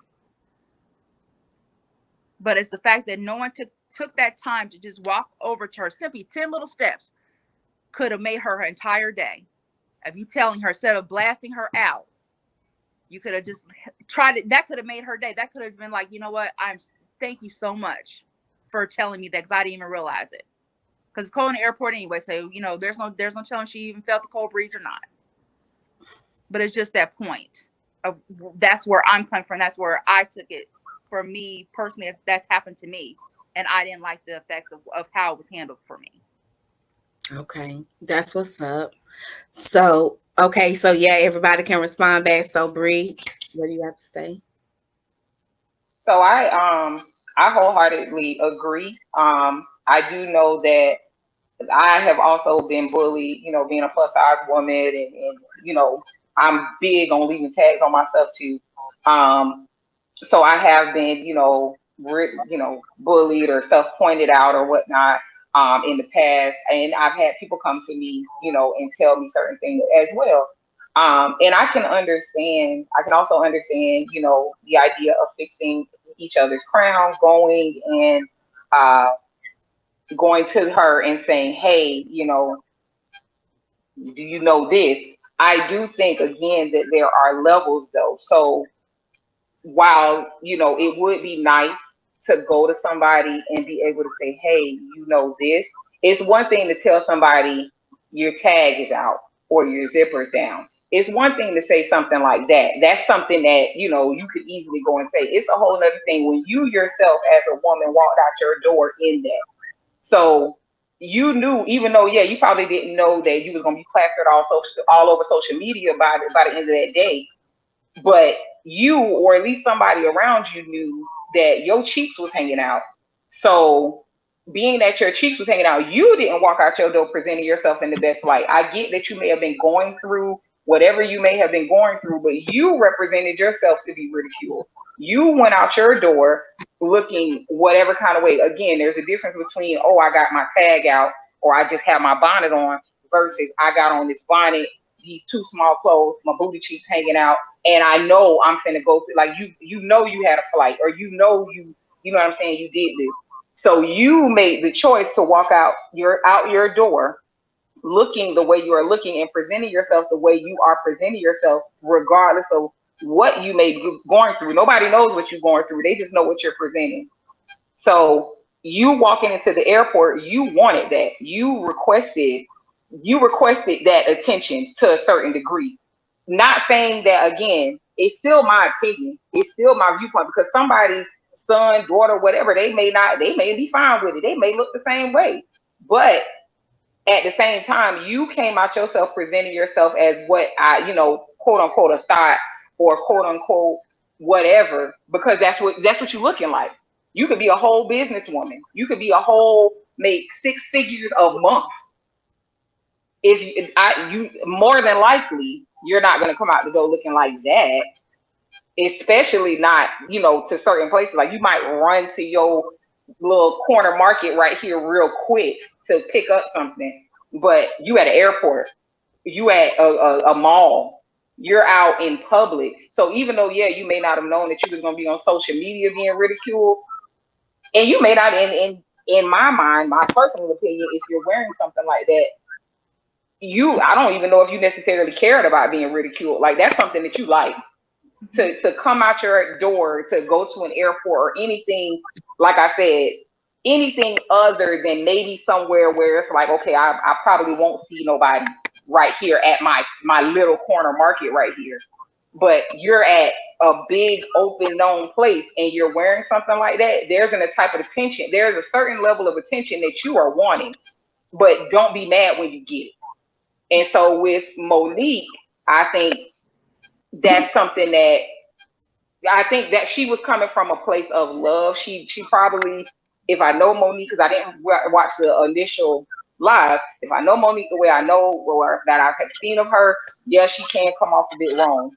But it's the fact that no one took that time to just walk over to her. Simply 10 little steps could have made her entire day. Of you telling her, instead of blasting her out, you could have just tried it. That could have made her day. That could have been like, what? Thank you so much for telling me that, because I didn't even realize it. Because it's cold in the airport anyway. So, there's no telling she even felt the cold breeze or not. But it's just that point of that's where I'm coming from. That's where I took it. For me personally, that's happened to me, and I didn't like the effects of how it was handled for me. Okay, that's what's up. So yeah, everybody can respond back. So Bree, what do you have to say? So I wholeheartedly agree. I do know that I have also been bullied, being a plus size woman, and I'm big on leaving tags on my stuff too. So I have been, bullied or stuff pointed out or whatnot in the past, and I've had people come to me, and tell me certain things as well. And I can understand. I can also understand, the idea of fixing each other's crowns, going to her and saying, hey, do you know this? I do think again that there are levels though. So while it would be nice to go to somebody and be able to say, hey, this, it's one thing to tell somebody your tag is out or your zipper's down. It's one thing to say something like that. That's something that you could easily go and say. It's a whole other thing when you yourself as a woman walked out your door in that. So you knew, even though you probably didn't know that you was gonna be plastered all over social media by the end of that day. But you, or at least somebody around you, knew that your cheeks was hanging out. So being that your cheeks was hanging out, you didn't walk out your door presenting yourself in the best light. I get that you may have been going through whatever you may have been going through, but you represented yourself to be ridiculed. You went out your door looking whatever kind of way. Again, there's a difference between, oh, I got my tag out or I just have my bonnet on versus I got on this bonnet, these too small clothes, my booty cheeks hanging out, and I know I'm finna go to, like, you know you had a flight, or you know what I'm saying, you did this. So you made the choice to walk out your door looking the way you are looking and presenting yourself the way you are presenting yourself, regardless of what you may be going through. Nobody knows what you're going through. They just know what you're presenting. So you walking into the airport, you wanted that. You requested that attention to a certain degree. Not saying that, again, it's still my opinion. It's still my viewpoint, because somebody's son, daughter, whatever, they may be fine with it. They may look the same way. But at the same time, you came out yourself presenting yourself as what I, quote unquote, a thought, or quote unquote whatever, because that's what you're looking like. You could be a whole businesswoman. You could be a whole, make 6 figures a month. You more than likely, you're not going to come out the door looking like that, especially not, to certain places. Like, you might run to your little corner market right here real quick to pick up something, but you at an airport, you at a mall, you're out in public. So even though, yeah, you may not have known that you was going to be on social media being ridiculed, and you may not, in my mind, my personal opinion, if you're wearing something like that, I don't even know if you necessarily cared about being ridiculed. Like, that's something that you like. To come out your door, to go to an airport or anything, like I said, anything other than maybe somewhere where it's like, okay, I probably won't see nobody right here at my little corner market right here. But you're at a big open known place and you're wearing something like that, there's a type of attention. There's a certain level of attention that you are wanting, but don't be mad when you get it. And so with Monique, I think that's something that she was coming from a place of love. She probably, if I know Monique, because I didn't watch the initial live, if I know Monique the way I know, or that I have seen of her, yeah, she can come off a bit wrong.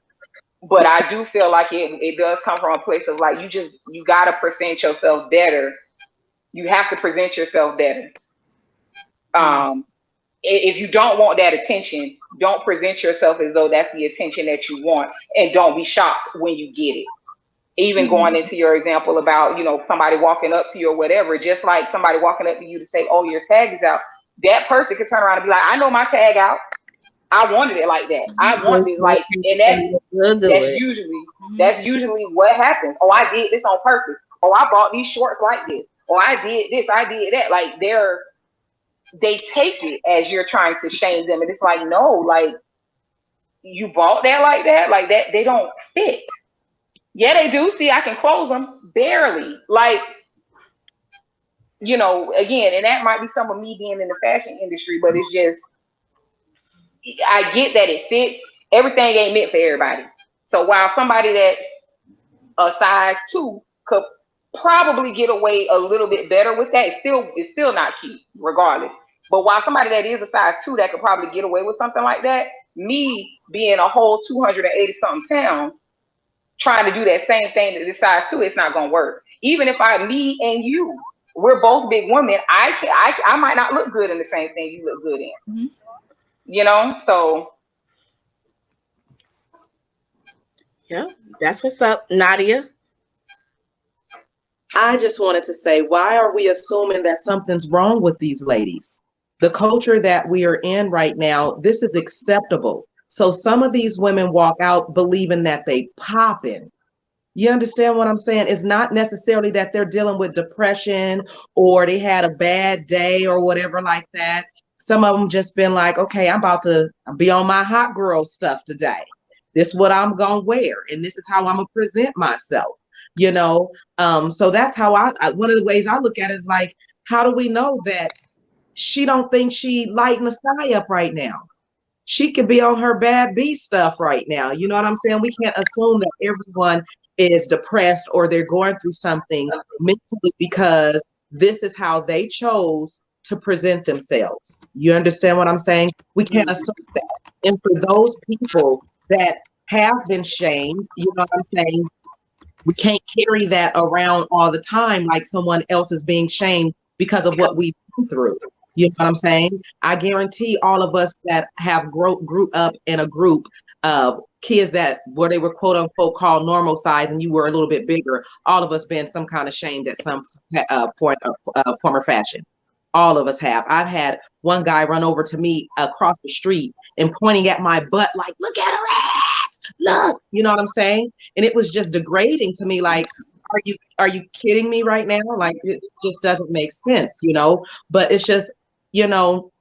But I do feel like it does come from a place of, like, you got to present yourself better. You have to present yourself better. If you don't want that attention, don't present yourself as though that's the attention that you want, and don't be shocked when you get it. Even going into your example about, somebody walking up to you or whatever, just like somebody walking up to you to say, oh, your tag is out. That person could turn around and be like, I know my tag out. I wanted it like that. I wanted it like, and that's usually what happens. Oh, I did this on purpose. Oh, I bought these shorts like this. Oh, I did this, I did that. Like, they take it as you're trying to shame them. And it's like, no, like, you bought that like that, they don't fit. Yeah, they do. See, I can close them barely. Like, again, and that might be some of me being in the fashion industry, but it's just, I get that it fits. Everything ain't meant for everybody. So while somebody that's a size 2 could probably get away a little bit better with that, it's still not cute, regardless. But while somebody that is a size 2 that could probably get away with something like that, me being a whole 280 something pounds, trying to do that same thing to this size 2, it's not gonna work. Even if me and you, we're both big women, I might not look good in the same thing you look good in. So yeah, that's what's up, Nadia. I just wanted to say, why are we assuming that something's wrong with these ladies? The culture that we are in right now, this is acceptable. So some of these women walk out believing that they popping. You understand what I'm saying? It's not necessarily that they're dealing with depression or they had a bad day or whatever like that. Some of them just been like, okay, I'm about to be on my hot girl stuff today. This is what I'm going to wear. And this is how I'm going to present myself, So that's how one of the ways I look at it is like, how do we know that she don't think she lighting the sky up right now? She could be on her bad B stuff right now. You know what I'm saying? We can't assume that everyone is depressed or they're going through something mentally because this is how they chose to present themselves. You understand what I'm saying? We can't assume that. And for those people that have been shamed, you know what I'm saying? We can't carry that around all the time like someone else is being shamed because of what we've been through. You know what I'm saying? I guarantee all of us that have grew up in a group of kids that where they were quote unquote called normal size and you were a little bit bigger, all of us been some kind of shamed at some point form or fashion. All of us have. I've had one guy run over to me across the street and pointing at my butt like, look at her ass, look, you know what I'm saying? And it was just degrading to me. Like, are you kidding me right now? Like, it just doesn't make sense, you know? But it's just, you know,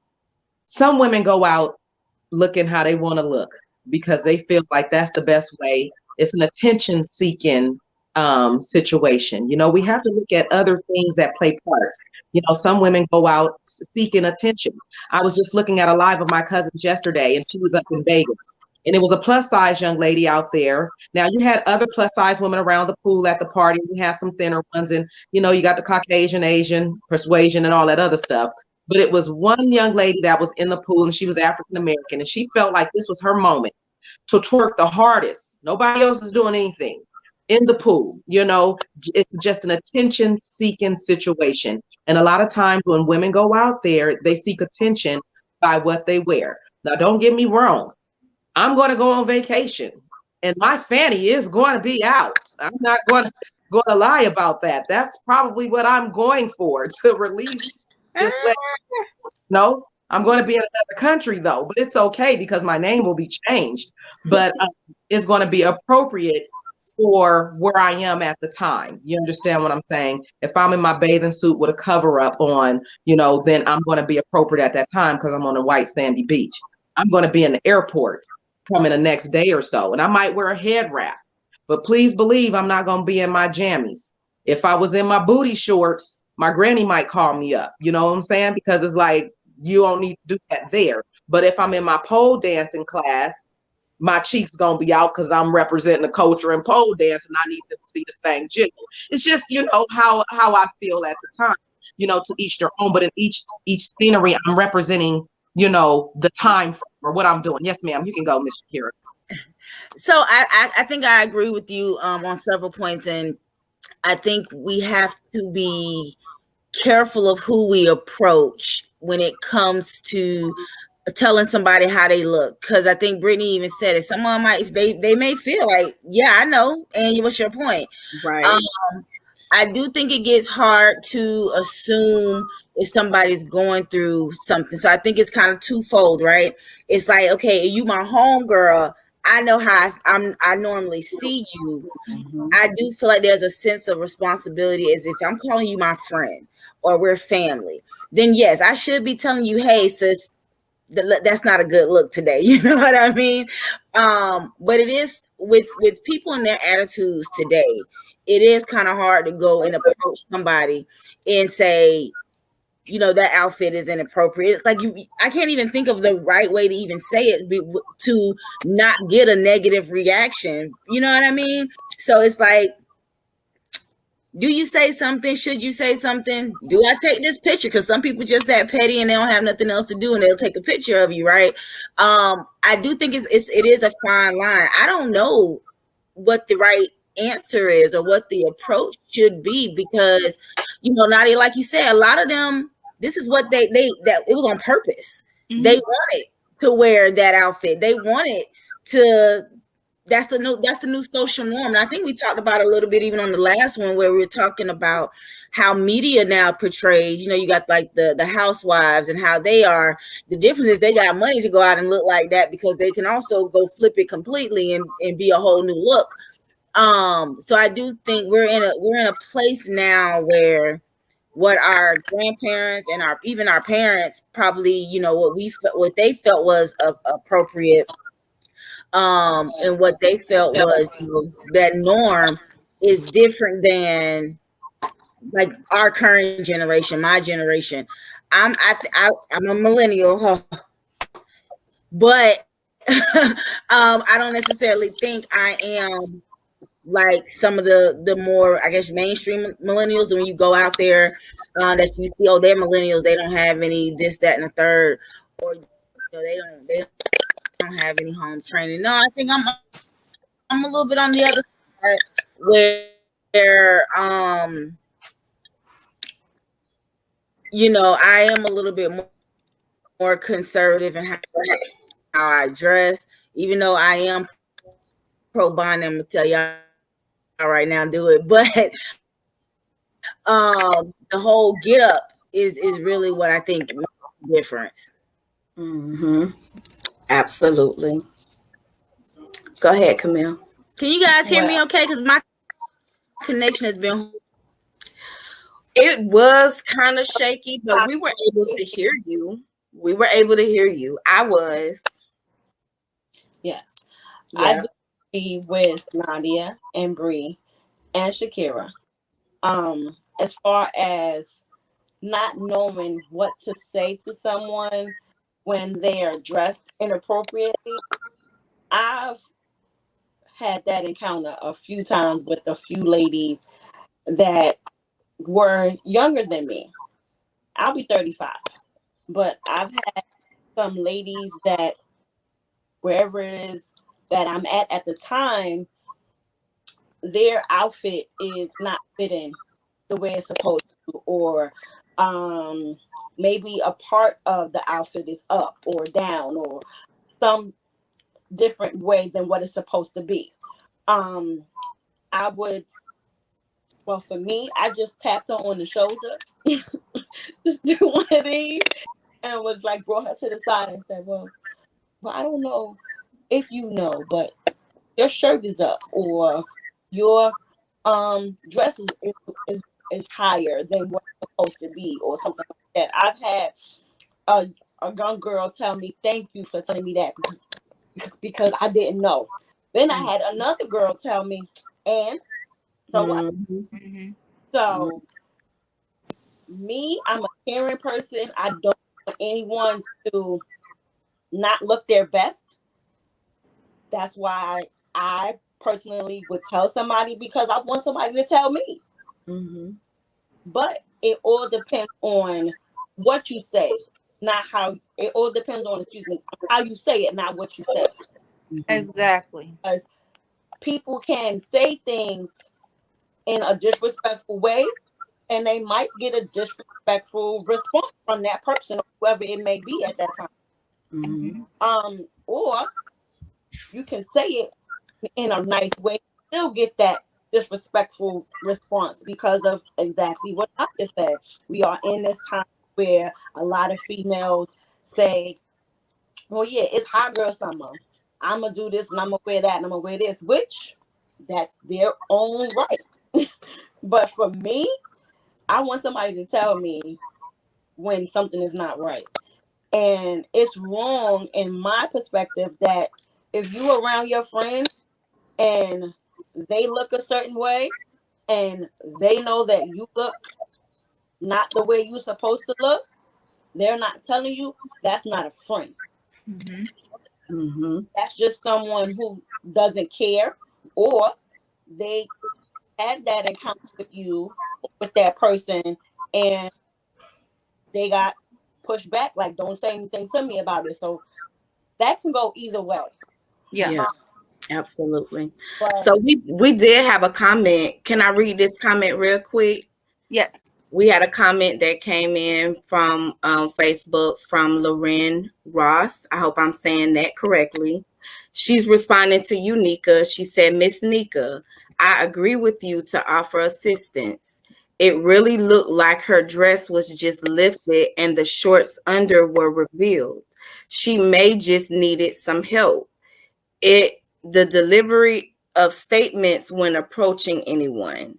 some women go out looking how they want to look because they feel like that's the best way. It's an attention seeking situation. You know, we have to look at other things that play parts. You know, some women go out seeking attention. I was just looking at a live of my cousins yesterday, and she was up in Vegas. And it was a plus size young lady out there. Now you had other plus size women around the pool at the party. You had some thinner ones, and you know, you got the Caucasian, Asian persuasion and all that other stuff. But it was one young lady that was in the pool, and she was African American, and she felt like this was her moment to twerk the hardest. Nobody else is doing anything in the pool. You know, it's just an attention seeking situation. And a lot of times when women go out there, they seek attention by what they wear. Now, don't get me wrong. I'm going to go on vacation and my fanny is going to be out. I'm not going to lie about that. That's probably what I'm going for, to release. Just let no, I'm going to be in another country though, but it's okay because my name will be changed. But it's going to be appropriate for where I am at the time. You understand what I'm saying? If I'm in my bathing suit with a cover up on, you know, then I'm going to be appropriate at that time because I'm on a white sandy beach. I'm going to be in the airport coming the next day or so, and I might wear a head wrap. But please believe I'm not going to be in my jammies. If I was in my booty shorts, my granny might call me up. You know what I'm saying? Because it's like, you don't need to do that there. But if I'm in my pole dancing class, my cheeks gonna be out because I'm representing the culture and pole dance, and I need them to see this thing jiggle. It's just, you know, how I feel at the time. You know, to each their own. But in each scenery, I'm representing, you know, the time or what I'm doing. Yes, ma'am. You can go, Miss Shakira. So I think I agree with you on several points, and I think we have to be careful of who we approach when it comes to telling somebody how they look, because I think Brittany even said it. Someone might, they may feel like, yeah, I know, and what's your point? Right. I do think it gets hard to assume if somebody's going through something. So I think it's kind of twofold, right? It's like, okay, you my homegirl, I know how I normally see you. Mm-hmm. I do feel like there's a sense of responsibility as if I'm calling you my friend or we're family. Then yes, I should be telling you, hey, sis, that's not a good look today. You know what I mean? But it is with people and their attitudes today, it is kind of hard to go and approach somebody and say, you know, that outfit is inappropriate. Like I can't even think of the right way to even say it to not get a negative reaction. You know what I mean? So it's like, do you say something? Should you say something? Do I take this picture? Because some people just that petty and they don't have nothing else to do and they'll take a picture of you, right? I do think it is a fine line. I don't know what the right answer is or what the approach should be, because, you know, Nadia, like you said, a lot of them, this is what that it was on purpose. Mm-hmm. They wanted to wear that outfit. They wanted to. That's the new social norm. And I think we talked about it a little bit even on the last one, where we were talking about how media now portrays, you know, you got like the housewives and how they are. The difference is they got money to go out and look like that because they can also go flip it completely and be a whole new look. So I do think we're in a place now where what our grandparents and even our parents probably, you know, what they felt was appropriate. And what they felt was, you know, that norm is different than like our current generation, my generation. I'm a millennial, but I don't necessarily think I am like some of the more, I guess, mainstream millennials. When you go out there that you see, oh, they're millennials, they don't have any this, that, and the third, or they don't have any home training. No, I think I'm a little bit on the other side where I am a little bit more conservative in how I dress, even though I am pro bonnet. I'm gonna tell y'all right now, do it. But the whole get up is really what I think makes the difference. Absolutely. Go ahead, Camille. Can you guys hear me Well, okay? Because my connection has been. It was kind of shaky, but we were able to hear you. We were able to hear you. I was. yes, I Yeah. do agree with Nadia and Bree and Shakira. As far as not knowing what to say to someone when they are dressed inappropriately, I've had that encounter a few times with a few ladies that were younger than me. I'll be 35, but I've had some ladies that wherever it is that I'm at the time, their outfit is not fitting the way it's supposed to, or maybe a part of the outfit is up or down or some different way than what it's supposed to be. Um, I would, well, for me, I just tapped her on the shoulder, just do one of these, and was like, brought her to the side and said, well, I don't know if you know, but your shirt is up, or your dress is higher than what it's supposed to be, or something like that. I've had a young girl tell me, thank you for telling me that, because I didn't know. Then I had another girl tell me, and so what? Mhm. So me, I'm a caring person. I don't want anyone to not look their best. That's why I personally would tell somebody, because I want somebody to tell me. But it all depends on what you say, not how. It all depends on, excuse me, how you say it, not what you say. Exactly. Because people can say things in a disrespectful way, and they might get a disrespectful response from that person, whoever it may be at that time. Mhm. Or you can say it in a nice way, still get that disrespectful response because of exactly what I just said. We are in this time where a lot of females say, well, yeah, it's hot girl summer. I'm gonna do this and I'm gonna wear that and I'm gonna wear this, which that's their own right. But for me, I want somebody to tell me when something is not right. And it's wrong in my perspective that if you around your friend and they look a certain way and they know that you look not the way you're supposed to look, they're not telling you, that's not a friend. Mhm. That's just someone who doesn't care, or they had that encounter with you, with that person, and they got pushed back, like, don't say anything to me about it. So that can go either way. Yeah. Yeah, absolutely. But So we did have a comment. Can I read this comment real quick? Yes. We had a comment that came in from Facebook from Loren Ross. I hope I'm saying that correctly. She's responding to you, Nika. She said, Miss Nika, I agree with you to offer assistance. It really looked like her dress was just lifted and the shorts under were revealed. She may just needed some help. The delivery of statements when approaching anyone.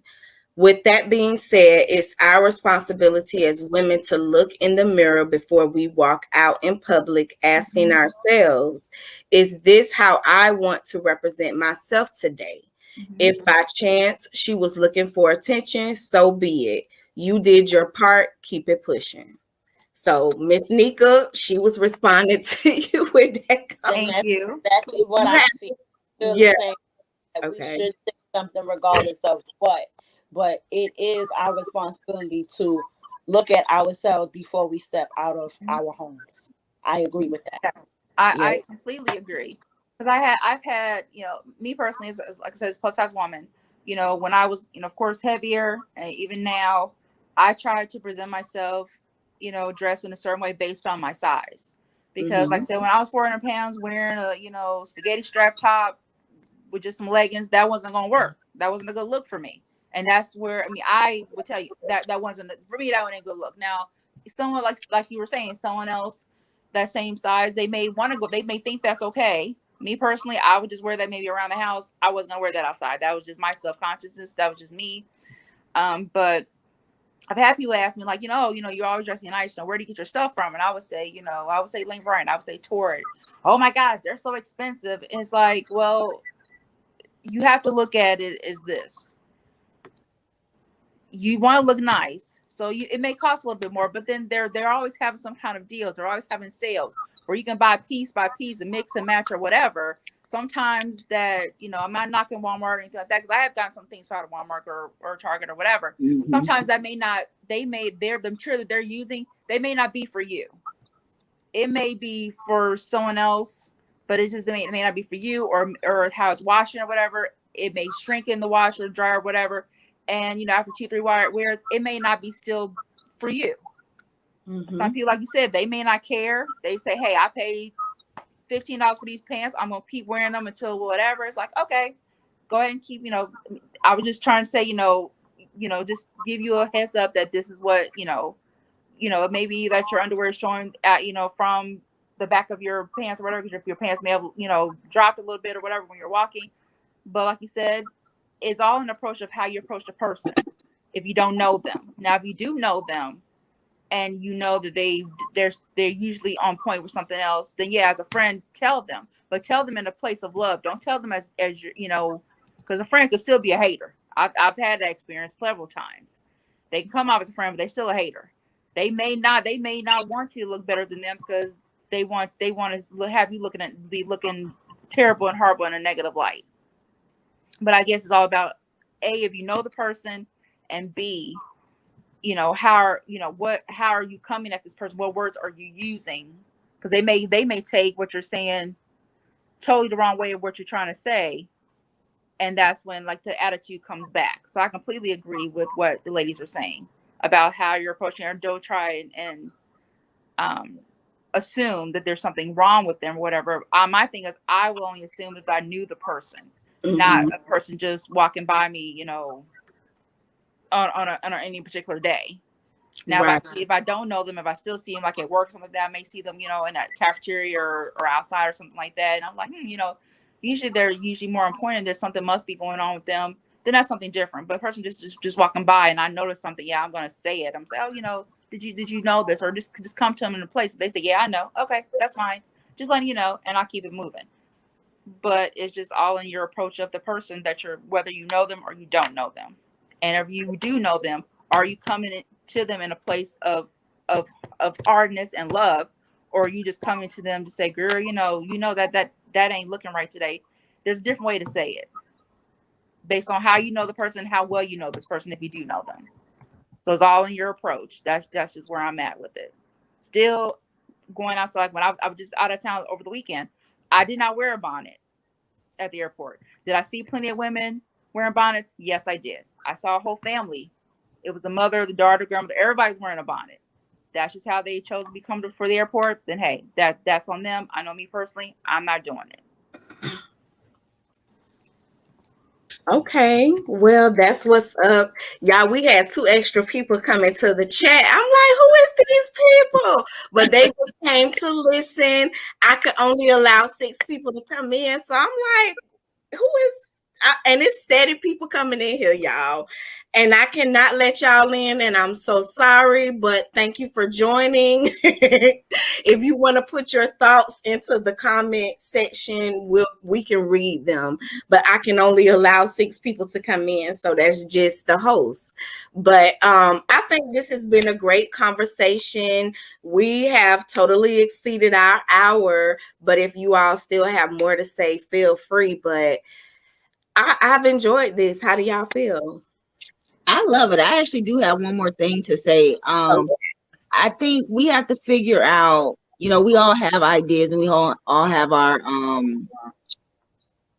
With that being said, it's our responsibility as women to look in the mirror before we walk out in public, asking ourselves, is this how I want to represent myself today? If by chance she was looking for attention, so be it. You did your part, keep it pushing. So Miss Nika, she was responding to you with that then Thank comment. that's you. exactly what You I have, feel the yeah, same, that we okay. should say something regardless of what. But it is our responsibility to look at ourselves before we step out of our homes. I agree with that. Yes, Yeah. I completely agree. Because I've had, me personally, like I said, as a plus size woman, when I was, of course, heavier, and even now, I try to present myself, dressed in a certain way based on my size. Because, like I said, when I was 400 pounds wearing a, spaghetti strap top with just some leggings, that wasn't going to work. That wasn't a good look for me. And that's where, I would tell you that wasn't, for me, that wasn't a good look. Now, someone like you were saying, someone else that same size, they may want to go, they may think that's okay. Me personally, I would just wear that maybe around the house. I wasn't gonna wear that outside. That was just my self-consciousness. That was just me. But I've had people ask me like, you're always dressing nice. Where do you get your stuff from? And I would say, Lane Bryant. I would say Torrid. Oh my gosh, they're so expensive. And it's like, well, you have to look at it as this. You want to look nice, so it may cost a little bit more, but then they're always having some kind of deals. They're always having sales where you can buy piece by piece and mix and match or whatever. Sometimes that, I'm not knocking Walmart or anything like that, because I have gotten some things out of Walmart or Target or whatever. Sometimes that may not, I'm sure that they're using, they may not be for you. It may be for someone else, but it may not be for you, or how it's washing or whatever. It may shrink in the washer, dryer, or whatever. And, after 2-3 wears, it may not be still for you. Some people, like you said, they may not care. They say, hey, I paid $15 for these pants. I'm going to keep wearing them until whatever. It's like, okay, go ahead and keep, I was just trying to say, just give you a heads up that this is what, maybe that your underwear is showing at, from the back of your pants or whatever, because your pants may have, dropped a little bit or whatever when you're walking. But like you said, it's all an approach of how you approach a person if you don't know them. Now, if you do know them and you know that they're usually on point with something else, then yeah, as a friend, tell them. But tell them in a place of love. Don't tell them as your, because a friend could still be a hater. I've had that experience several times. They can come off as a friend, but they're still a hater. They may not want you to look better than them, because they want to have you be looking terrible and horrible in a negative light. But I guess it's all about A, if you know the person, and B, how are you coming at this person? What words are you using? Because they may take what you're saying totally the wrong way of what you're trying to say. And that's when like the attitude comes back. So I completely agree with what the ladies were saying about how you're approaching, or don't try and assume that there's something wrong with them or whatever. My thing is, I will only assume if I knew the person. Not a person just walking by me, on any particular day. Now, right. If I don't know them, if I still see them like at work or something like that, I may see them, in that cafeteria or outside or something like that. And I'm like, usually they're more on point, and there's something must be going on with them. Then that's something different. But a person just walking by and I notice something, yeah, I'm going to say it. I'm saying, oh, did you know this? Or just come to them in a place. They say, yeah, I know. Okay, that's fine. Just letting you know, and I'll keep it moving. But it's just all in your approach of the person that whether you know them or you don't know them. And if you do know them, are you coming to them in a place of hardness and love, or are you just coming to them to say, girl, that ain't looking right today? There's a different way to say it based on how you know the person, how well you know this person, if you do know them. So it's all in your approach. That's just where I'm at with it. Still going outside. When I was just out of town over the weekend, I did not wear a bonnet at the airport. Did I see plenty of women wearing bonnets? Yes, I did. I saw a whole family. It was the mother, the daughter, grandmother. Everybody's wearing a bonnet. That's just how they chose to be comfortable for the airport. Then hey, that's on them. I know me personally, I'm not doing it. Okay, well, that's what's up. Y'all, we had 2 extra people coming to the chat. I'm like, who is these people? But they just came to listen. I could only allow 6 people to come in. So I'm like, who is, and it's steady people coming in here, y'all. And I cannot let y'all in, and I'm so sorry, but thank you for joining. If you want to put your thoughts into the comment section, we can read them. But I can only allow 6 people to come in, so that's just the host. But I think this has been a great conversation. We have totally exceeded our hour, but if you all still have more to say, feel free. But I've enjoyed this. How do y'all feel? I love it. I actually do have one more thing to say. I think we have to figure out, we all have ideas and we all have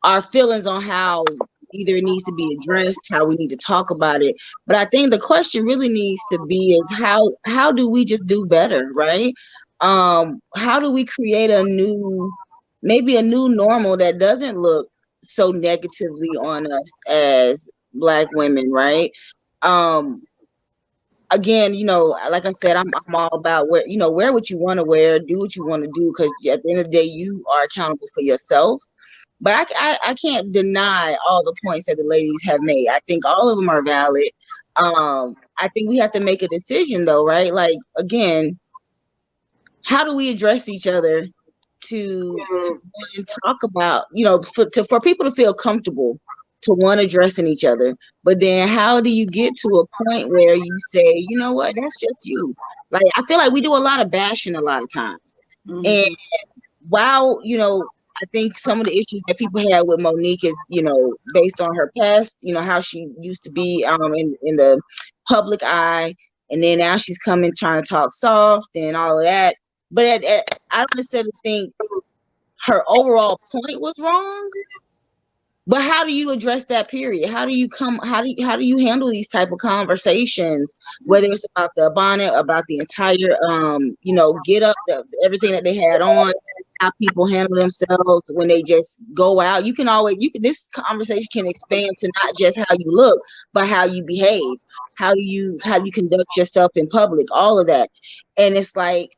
our feelings on how either it needs to be addressed, how we need to talk about it. But I think the question really needs to be is how do we just do better, right? How do we create maybe a new normal that doesn't look so negatively on us as Black women, right? Again, like I said, I'm all about wear what you want to wear, do what you want to do, because at the end of the day, you are accountable for yourself. But I can't deny all the points that the ladies have made. I think all of them are valid. I think we have to make a decision though, right? Like, again, how do we address each other to talk about, for people to feel comfortable to one addressing each other? But then how do you get to a point where you say, you know what, that's just you? Like, I feel like we do a lot of bashing a lot of times. And while, I think some of the issues that people had with Monique is, based on her past, how she used to be in the public eye. And then now she's coming trying to talk soft and all of that. But I don't necessarily think her overall point was wrong. But how do you address that period? How do you handle these type of conversations, whether it's about the bonnet, about the entire get up, everything that they had on, how people handle themselves when they just go out. This conversation can expand to not just how you look, but how you behave, how you conduct yourself in public, all of that. And it's like,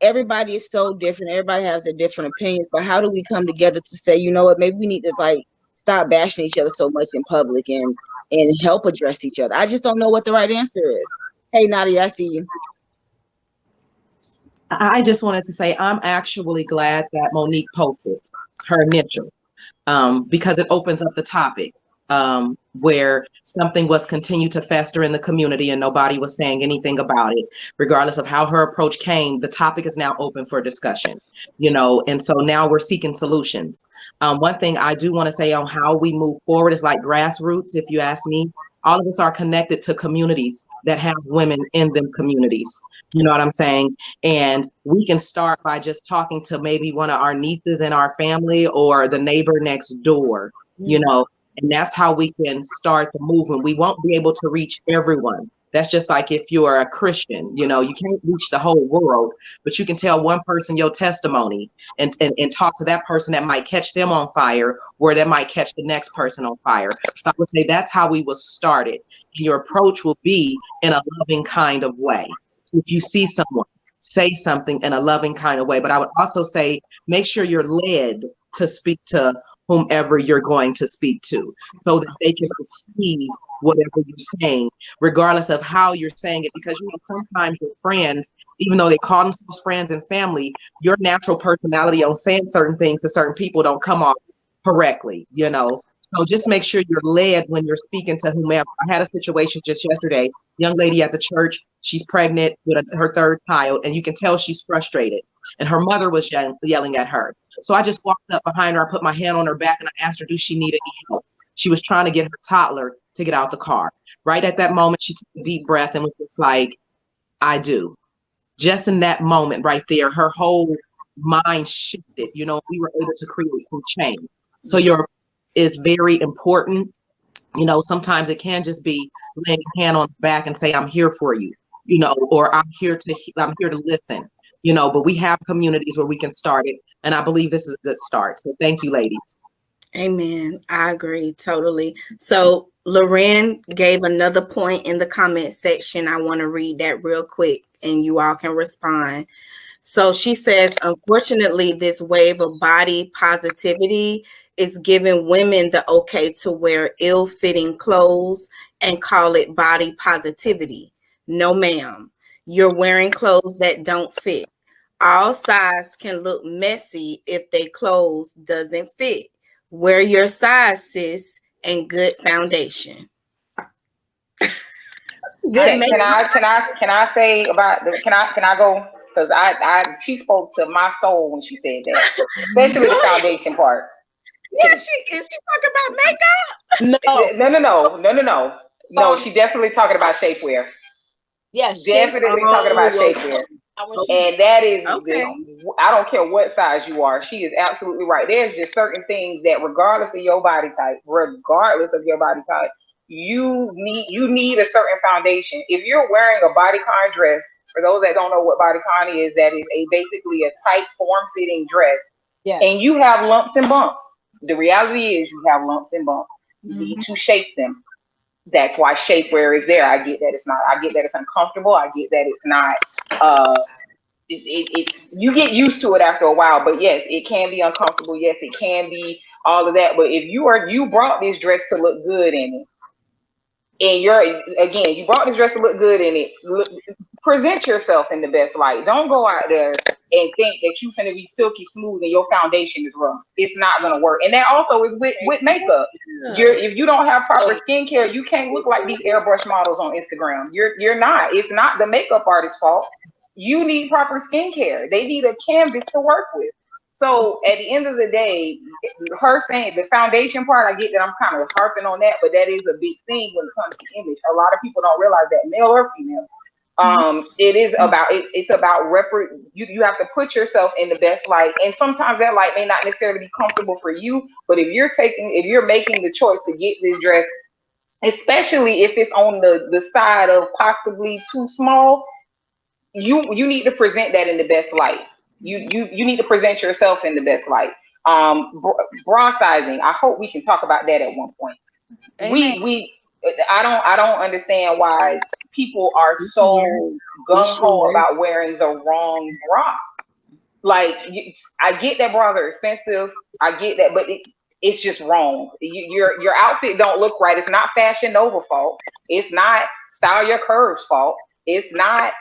everybody is so different. Everybody has their different opinions, but how do we come together to say, you know what, maybe we need to stop bashing each other so much in public and help address each other? I just don't know what the right answer is. Hey, Nadia, I see you. I just wanted to say I'm actually glad that Monique posted her initial, because it opens up the topic, where something was continued to fester in the community and nobody was saying anything about it. Regardless of how her approach came, the topic is now open for discussion, and so now we're seeking solutions. One thing I do want to say on how we move forward is like grassroots. If you ask me, all of us are connected to communities that have women in them communities. You know what I'm saying? And we can start by just talking to maybe one of our nieces in our family or the neighbor next door, and that's how we can start the movement. We won't be able to reach everyone. That's just like if you're a Christian, you can't reach the whole world, but you can tell one person your testimony and talk to that person that might catch them on fire, or that might catch the next person on fire. So I would say that's how we will start it. And your approach will be in a loving kind of way. If you see someone, say something in a loving kind of way. But I would also say, make sure you're led to speak to whomever you're going to speak to, so that they can receive whatever you're saying, regardless of how you're saying it. Because sometimes your friends, even though they call themselves friends and family, your natural personality on saying certain things to certain people don't come off correctly, So just make sure you're led when you're speaking to whomever. I had a situation just yesterday, young lady at the church, she's pregnant with her third child, and you can tell she's frustrated. And her mother was yelling at her. So I just walked up behind her, I put my hand on her back, and I asked her, do she need any help? She was trying to get her toddler to get out the car. Right at that moment, she took a deep breath and was just like, I do. Just in that moment right there, her whole mind shifted. We were able to create some change. So your is very important. Sometimes it can just be laying a hand on the back and say, I'm here for you, or I'm here to listen, but we have communities where we can start it. And I believe this is a good start. So thank you, ladies. Amen. I agree totally. So Loren gave another point in the comment section. I want to read that real quick and you all can respond. So she says, unfortunately, this wave of body positivity is giving women the okay to wear ill-fitting clothes and call it body positivity. No, ma'am. You're wearing clothes that don't fit. All size can look messy if they clothes doesn't fit. Wear your size, sis, and good foundation. Can I say about the, can I go? Because she spoke to my soul when she said that, especially the foundation part. Yeah, is she talking about makeup? No. No, she definitely talking about shapewear. Yeah, shape. Definitely talking about Oh, shapewear. When she, And that is okay. I don't care what size you are. She is absolutely right. There's just certain things that regardless of your body type, you need a certain foundation. If you're wearing a bodycon dress, for those that don't know what bodycon is, that is basically a tight form-fitting dress, and yes, you have lumps and bumps. The reality is you have lumps and bumps. You need Mhm. to shape them. That's why shapewear is there. I get that it's not. I get that it's uncomfortable. I get that it's not. It's you get used to it after a while. But yes, it can be uncomfortable. Yes, it can be all of that. But if you brought this dress to look good in it, and you brought this dress to look good in it. Present yourself in the best light. Don't go out there and think that you're going to be silky smooth and your foundation is rough. It's not going to work. And that also is with makeup. If you don't have proper skincare, you can't look like these airbrush models on Instagram. You're not. It's not the makeup artist's fault. You need proper skincare. They need a canvas to work with. So at the end of the day, her saying the foundation part, I get that I'm kind of harping on that, but that is a big thing when it comes to image. A lot of people don't realize that, male or female. It is about it's about you have to put yourself in the best light, and sometimes that light may not necessarily be comfortable for you, but if you're making the choice to get this dress, especially if it's on the side of possibly too small, you need to present that in the best light. You need to present yourself in the best light. Bra sizing, I hope we can talk about that at one point. Amen. We I don't understand why people are Yeah, so we gung ho should. about wearing the wrong bra. Like I get that bras are expensive, I get that, but it's just wrong. Your outfit don't look right. It's not Fashion Nova fault. It's not Style Your Curves fault. It's not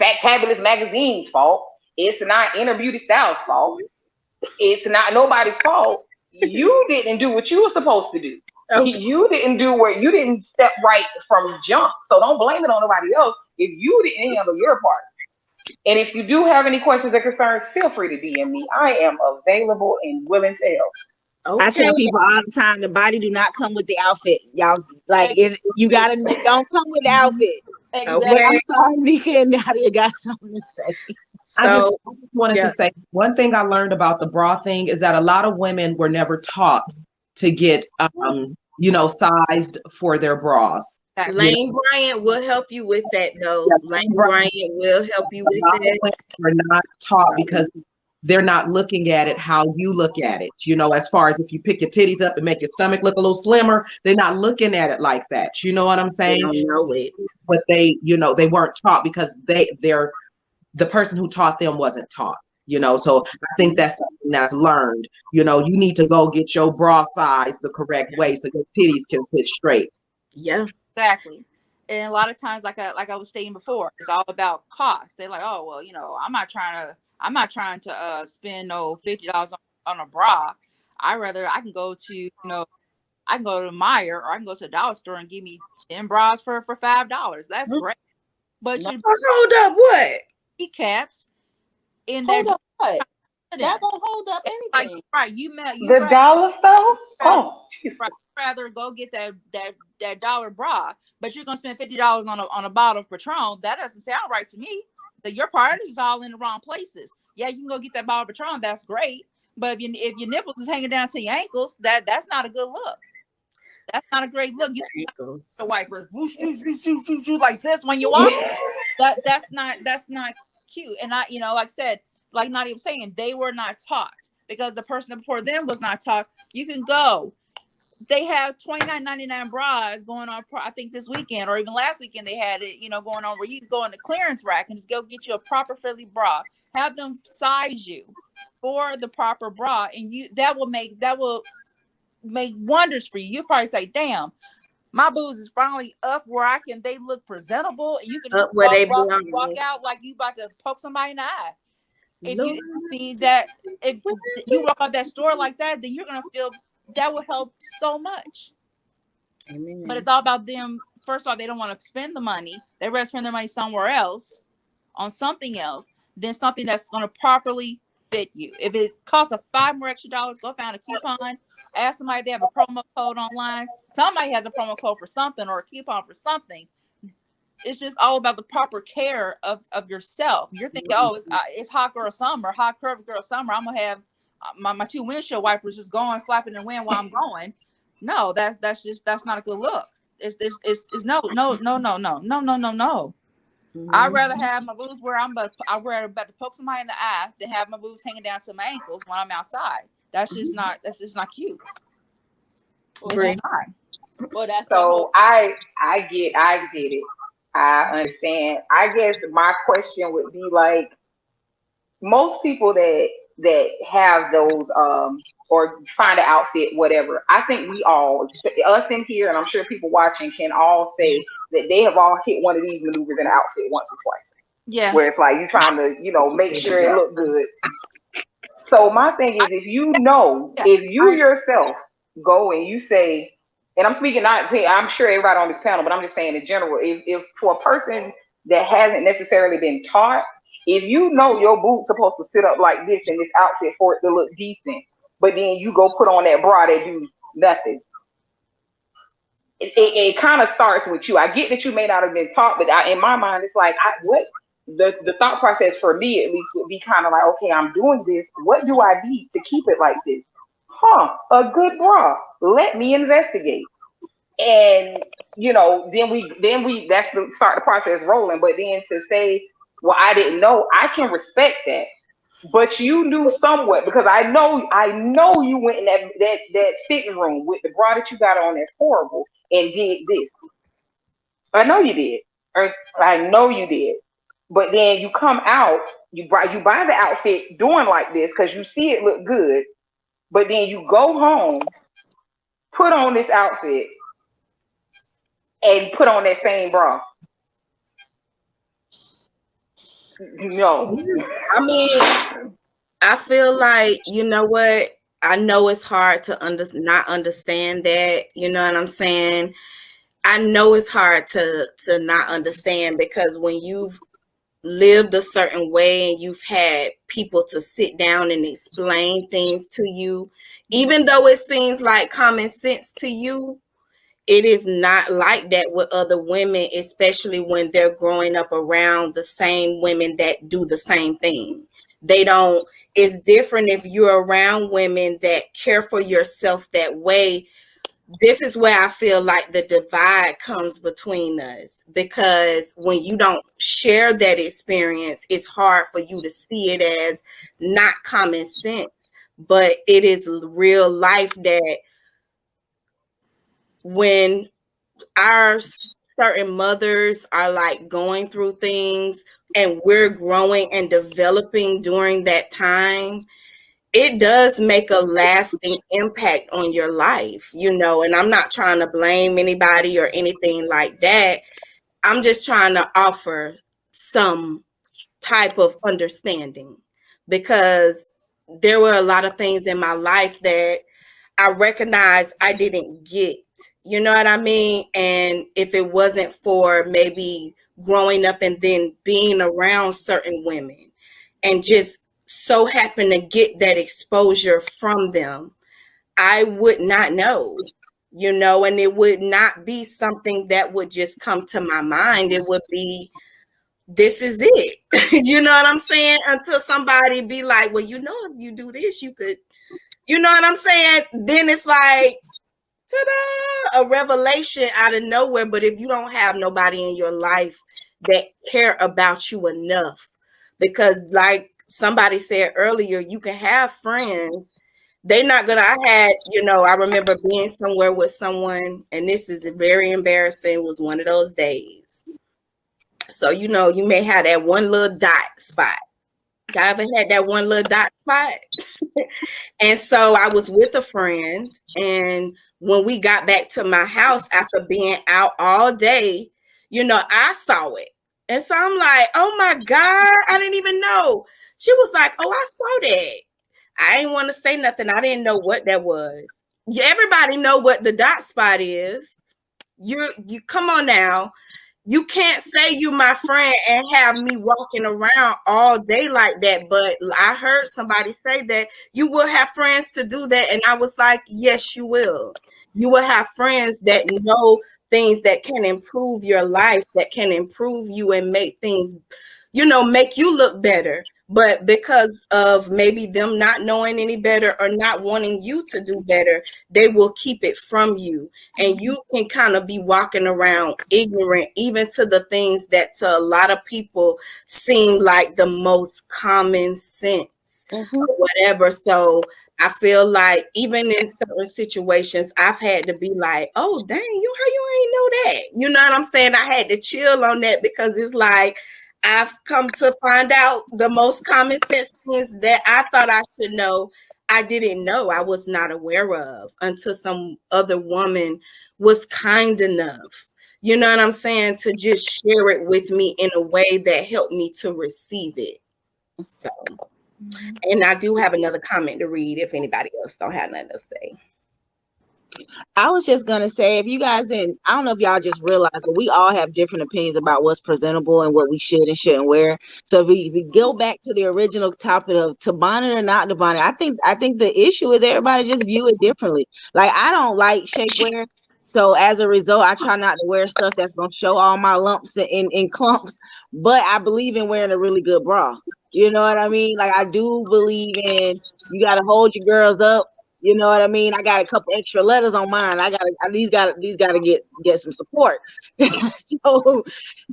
Phatabulous magazine's fault. It's not Inner Beauty Style's fault. It's not nobody's fault. You didn't do what you were supposed to do. Okay. You didn't step right from jump. So don't blame it on nobody else if you didn't handle your part. And if you do have any questions or concerns, feel free to DM me. I am available and willing to help. I Okay. tell people all the time, the body do not come with the outfit. Y'all, like, it don't come with the outfit. exactly. Okay. I'm sorry, Nika and Nadia got something to say. So I just wanted yeah. to say one thing I learned about the bra thing is that a lot of women were never taught to get, sized for their bras. Exactly. You Lane Bryant will help you with that though. know, Lane Bryant will help you a with lot of that. women are not taught because they're not looking at it how you look at it. As far as if you pick your titties up and make your stomach look a little slimmer, they're not looking at it like that. You know what I'm They saying? don't know it. But they weren't taught because they're the person who taught them wasn't taught. So I think that's something that's learned. You need to go get your bra size the correct way so your titties can sit straight. Yeah. Exactly. And a lot of times, like I was stating before, it's all about cost. They're like, oh well, I'm not trying to spend no $50 on a bra. I can go to Meyer, or I can go to the dollar store and give me 10 bras for $5. That's great. But No, you Hold up, what? caps in that hold up, what? That confidence. won't hold up Like, anything. right, you The dollar store? rather Oh, Jesus. rather go get that dollar bra, but you're gonna spend $50 on a bottle of Patron. That doesn't sound right to me. That your priorities is all in the wrong places. Yeah, you can go get that bottle of Patron. That's great. But if your nipples is hanging down to your ankles, that's not a good look. That's not a great look. You Ankles. the wipers whoosh, whoosh, whoosh, whoosh, whoosh, whoosh, like this when you walk. That's not cute. And like I said, like Nadia was saying, they were not taught because the person before them was not taught. You can go. They have $29.99 bras going on. I think this weekend or even last weekend they had it. Going on where you can go in the clearance rack and just go get you a proper fitting bra. Have them size you for the proper bra, and that will make wonders for you. You probably say, "Damn, my boobs is finally up where they look presentable," and you can just Up where they walk belong. out like you about to poke somebody in the eye. If Lord. you mean that, if you walk out that store like that, then you're gonna feel that will help so much. But Amen. it's all about them. First of all, they don't want to spend the money. They rather spend their money somewhere else on something else than something that's going to properly fit you. If it costs a $5 more extra, go find a coupon. Ask somebody if they have a promo code online. Somebody has a promo code for something or a coupon for something. It's just all about the proper care of yourself. You're thinking, oh, it's hot girl summer, hot curvy girl summer. I'm gonna have my 2 windshield wipers just going flapping in the wind while I'm going. No, that's not a good look. It's no. I'd rather have my boobs where I'm about to poke somebody in the eye than have my boobs hanging down to my ankles when I'm outside. That's just not cute. Well, It's just not. Well, that's So I get it. I understand. I guess my question would be like, most people that have those or find an outfit, whatever. I think we all, us in here, and I'm sure people watching can all say that they have all hit one of these maneuvers in an outfit once or twice. Yeah. Where it's like you trying to, make sure it look good. So my thing is, if you yourself go and you say, and I'm speaking not to, I'm sure everybody on this panel, but I'm just saying in general, if for a person that hasn't necessarily been taught, if you know your boot's supposed to sit up like this in this outfit for it to look decent, but then you go put on that bra that do nothing, it kind of starts with you. I get that you may not have been taught, but in my mind, it's like, the thought process for me at least would be kind of like, okay, I'm doing this. What do I need to keep it like this? A good bra. Let me investigate. And then we that's the start the process rolling. But then to say, well, I didn't know, I can respect that. But you knew somewhat, because I know you went in that sitting room with the bra that you got on that's horrible and did this. I know you did. Or I know you did. But then you come out, you buy the outfit doing like this because you see it look good. But then you go home, put on this outfit, and put on that same bra. No. I mean, I feel like, you know what? I know it's hard to not understand that. You know what I'm saying? I know it's hard to not understand, because when you've lived a certain way and you've had people to sit down and explain things to you, even though it seems like common sense to you, it is not like that with other women, especially when they're growing up around the same women that do the same thing. They don't, it's different if you're around women that care for yourself that way. This is where I feel like the divide comes between us, because when you don't share that experience, it's hard for you to see it as not common sense, but it is real life, that when our certain mothers are like going through things and we're growing and developing during that time, it does make a lasting impact on your life, and I'm not trying to blame anybody or anything like that. I'm just trying to offer some type of understanding, because there were a lot of things in my life that I recognize I didn't get, you know what I mean? And if it wasn't for maybe growing up and then being around certain women and just so happen to get that exposure from them, I would not know, and it would not be something that would just come to my mind. It would be, this is it. You know what I'm saying? Until somebody be like, well, if you do this, you could, you know what I'm saying? Then it's like, ta-da, a revelation out of nowhere. But if you don't have nobody in your life that care about you enough, because like somebody said earlier, you can have friends. They're not gonna, I remember being somewhere with someone, and this is very embarrassing. It was one of those days. So, you may have that one little dot spot. I ever had that one little dot spot? And so I was with a friend, and when we got back to my house after being out all day, I saw it. And so I'm like, oh my God, I didn't even know. She was like, oh, I saw that. I didn't want to say nothing. I didn't know what that was. Everybody know what the dot spot is. You come on now. You can't say you my friend and have me walking around all day like that. But I heard somebody say that you will have friends to do that. And I was like, yes, you will. You will have friends that know things that can improve your life, that can improve you and make things, make you look better. But because of maybe them not knowing any better or not wanting you to do better, they will keep it from you. And you can kind of be walking around ignorant, even to the things that to a lot of people seem like the most common sense or whatever. So I feel like even in certain situations, I've had to be like, oh, dang, how you ain't know that? You know what I'm saying? I had to chill on that because it's like, I've come to find out the most common sense things that I thought I should know, I didn't know, I was not aware of until some other woman was kind enough, you know what I'm saying, to just share it with me in a way that helped me to receive it. So, and I do have another comment to read if anybody else don't have nothing to say. I was just gonna say, if you guys I don't know if y'all just realized, but we all have different opinions about what's presentable and what we should and shouldn't wear. So if we go back to the original topic of to bonnet or not to bonnet, I think the issue is everybody just view it differently. Like I don't like shapewear, so as a result, I try not to wear stuff that's gonna show all my lumps and clumps. But I believe in wearing a really good bra. You know what I mean? Like I do believe in you got to hold your girls up. You know what I mean? I got a couple extra letters on mine. These got to get some support. so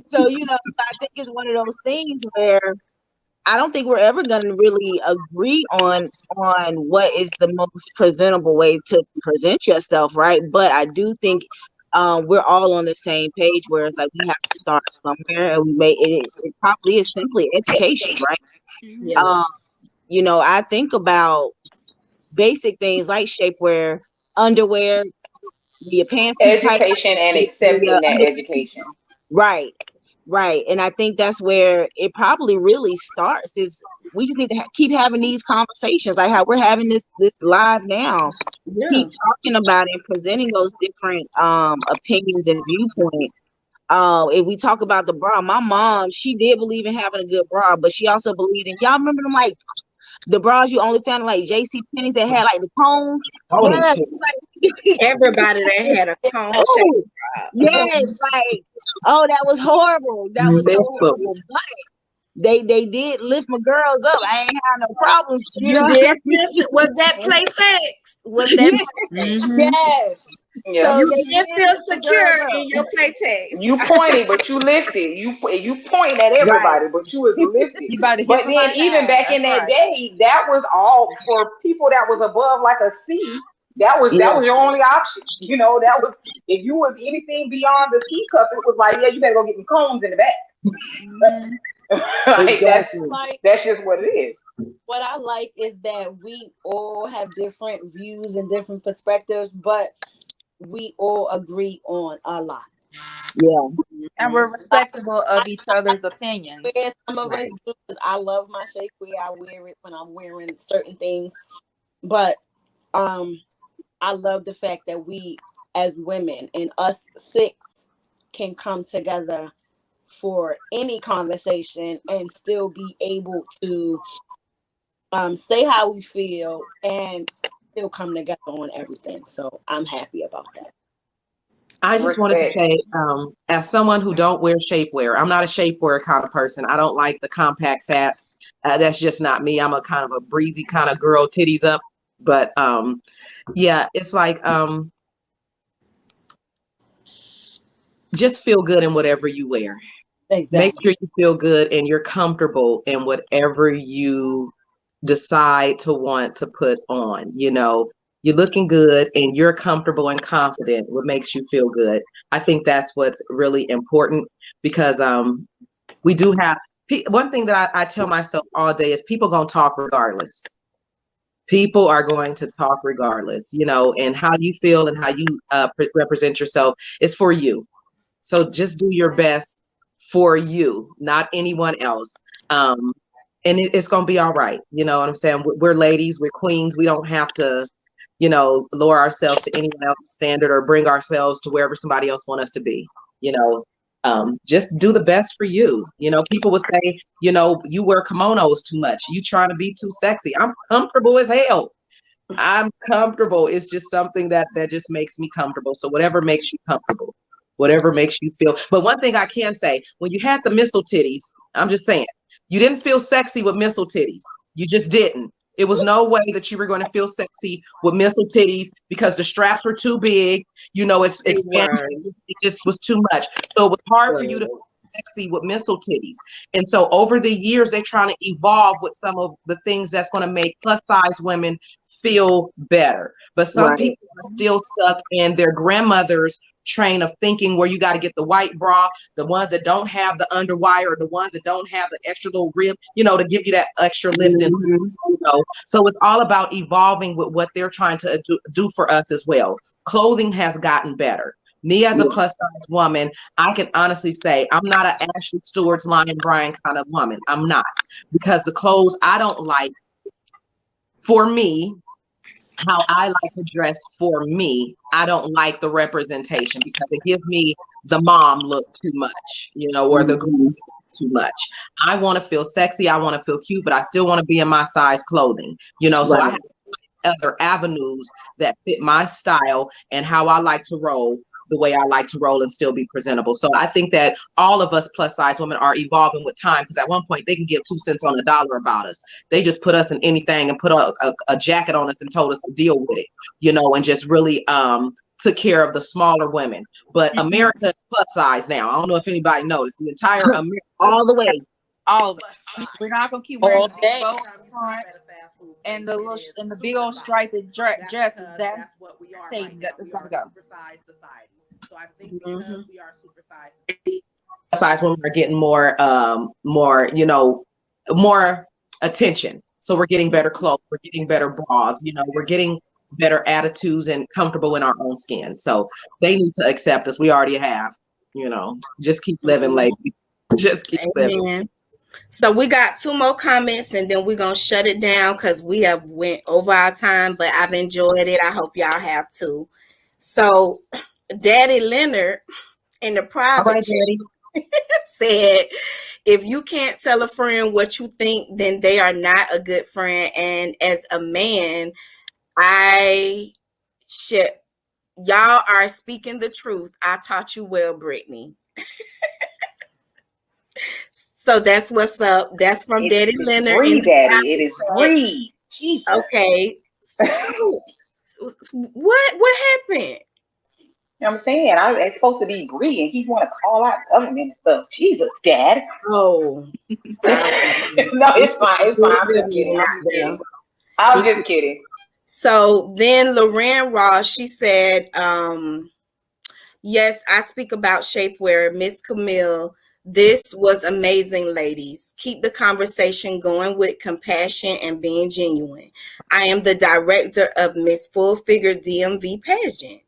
so I think it's one of those things where I don't think we're ever going to really agree on what is the most presentable way to present yourself, right? But I do think we're all on the same page where it's like we have to start somewhere, and we may it probably is simply education, right? Yeah. I think about basic things like shapewear, underwear, your pants too tight. Education and accepting that education. Right. And I think that's where it probably really starts is we just need to keep having these conversations like how we're having this live now. Yeah. Keep talking about it and presenting those different opinions and viewpoints. If we talk about the bra, my mom, she did believe in having a good bra, but she also believed in, y'all remember them like the bras you only found like JC Penney's that had like the cones? Yes, like, everybody that had a cone oh, yes, like that was horrible. That was so horrible. But they did lift my girls up. I ain't had no problems. You did feel, was that Playtex? Was that Yes. Yeah. so you did feel secure in your Playtex. You pointed, but you lifted. You pointing at everybody, but you was lifted. You about to hit But then somebody even else. back That's in that right. day, that was all for people that was above like a C. That was your only option. That was if you was anything beyond the C cup, it was like, yeah, you better go get some combs in the back. Like that's just what it is. What I like is that we all have different views and different perspectives, but we all agree on a lot. Yeah. And we're respectful of each other's opinions. Some of us do, I love my shapewear. I wear it when I'm wearing certain things. But I love the fact that we as women and us six can come together for any conversation and still be able to say how we feel and still come together on everything. So I'm happy about that. I just wanted to say, as someone who don't wear shapewear, I'm not a shapewear kind of person. I don't like the compact fat. That's just not me. I'm a kind of a breezy kind of girl, titties up. But yeah, it's like just feel good in whatever you wear. Exactly. Make sure you feel good and you're comfortable in whatever you decide to want to put on. You're looking good and you're comfortable and confident, what makes you feel good. I think that's what's really important because we do have one thing that I tell myself all day is people gonna talk regardless. People are going to talk regardless, and how you feel and how you represent yourself is for you. So just do your best for you, not anyone else. And it's going to be all right. You know what I'm saying? We're ladies, we're queens. We don't have to, lower ourselves to anyone else's standard or bring ourselves to wherever somebody else wants us to be. just do the best for you. You know, people would say, you know, you wear kimonos too much. You trying to be too sexy. I'm comfortable as hell. I'm comfortable. It's just something that just makes me comfortable. So whatever makes you comfortable, whatever makes you feel. But one thing I can say, when you had the missile titties, I'm just saying, you didn't feel sexy with missile titties. You just didn't. It was no way that you were going to feel sexy with missile titties because the straps were too big. You know, it's expanded. It just was too much. So it was hard for you to feel sexy with missile titties. And so over the years, they're trying to evolve with some of the things that's going to make plus size women feel better. But some people are still stuck in their grandmother's train of thinking where you got to get the white bra, the ones that don't have the underwire, or the ones that don't have the extra little rib, you know, to give you that extra lift. And you know, so it's all about evolving with what they're trying to do for us as well. Clothing has gotten better. Me as a plus size woman, I can honestly say I'm not an Ashley Stewart's Lion Bryan kind of woman. I'm not, because the clothes I don't like for me, how I like to dress for me, I don't like the representation because it gives me the mom look too much, you know, or the girl too much. I want to feel sexy. I want to feel cute, but I still want to be in my size clothing, you know, so I have other avenues that fit my style and how I like to roll, the way I like to roll and still be presentable. So I think that all of us plus size women are evolving with time, because at one point they can give 2 cents on the dollar about us. They just put us in anything and put a jacket on us and told us to deal with it, you know, and just really took care of the smaller women. But America is plus size now. I don't know if anybody noticed. The entire America, all the way. All of us. We're not gonna keep wearing the big bow front and the little and the big old striped dresses. That's what we are. Saying that it's gonna go. Supersized society. So I think because we are supersized, size women are getting more, you know, more attention. So we're getting better clothes, we're getting better bras, you know, we're getting better attitudes and comfortable in our own skin. So they need to accept us. We already have, you know, just keep living, ladies. Just keep living. So we got 2 more comments and then we're going to shut it down because we have went over our time, but I've enjoyed it. I hope y'all have too. So Daddy Leonard in the private chat said, if you can't tell a friend what you think, then they are not a good friend. And as a man, y'all are speaking the truth. I taught you well, Brittany. So that's what's up. That's from Daddy Leonard. Bree, Daddy. It is Bree. Jesus. Okay. What happened? I'm saying it's supposed to be Bree, and he want to call out government and stuff. Jesus, Dad. Oh, no, it's fine. It's fine. I'm just kidding. I'm just kidding. So then Lorraine Ross, she said, yes, I speak about shapewear. Miss Camille, this was amazing, ladies. Keep the conversation going with compassion and being genuine. I am the director of Miss Full Figure DMV pageant.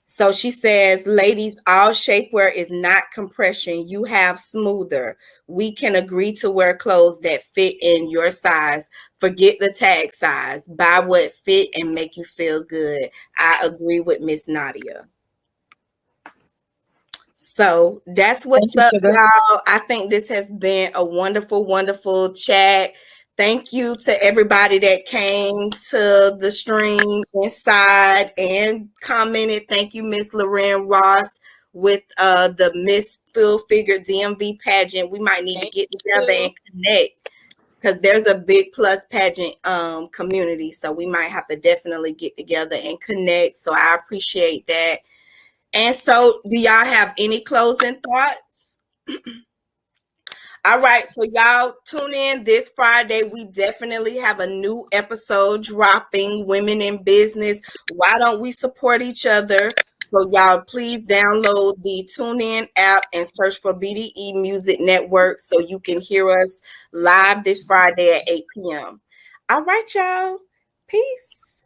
So she says, ladies, all shapewear is not compression. You have smoother. We can agree to wear clothes that fit in your size. Forget the tag size. Buy what fit and make you feel good. I agree with Miss Nadia. So that's what's up, y'all. I think this has been a wonderful, wonderful chat. Thank you to everybody that came to the stream inside and commented. Thank you, Miss Lorraine Ross, with the Miss Full Figure DMV pageant. We might need to get together and connect, because there's a big plus pageant community. So we might have to definitely get together and connect. So I appreciate that. And so, do y'all have any closing thoughts? All right, so y'all tune in this Friday. We definitely have a new episode dropping, Women in Business. Why don't we support each other? So y'all please download the TuneIn app and search for BDE Music Network so you can hear us live this Friday at 8 p.m. All right, y'all. Peace.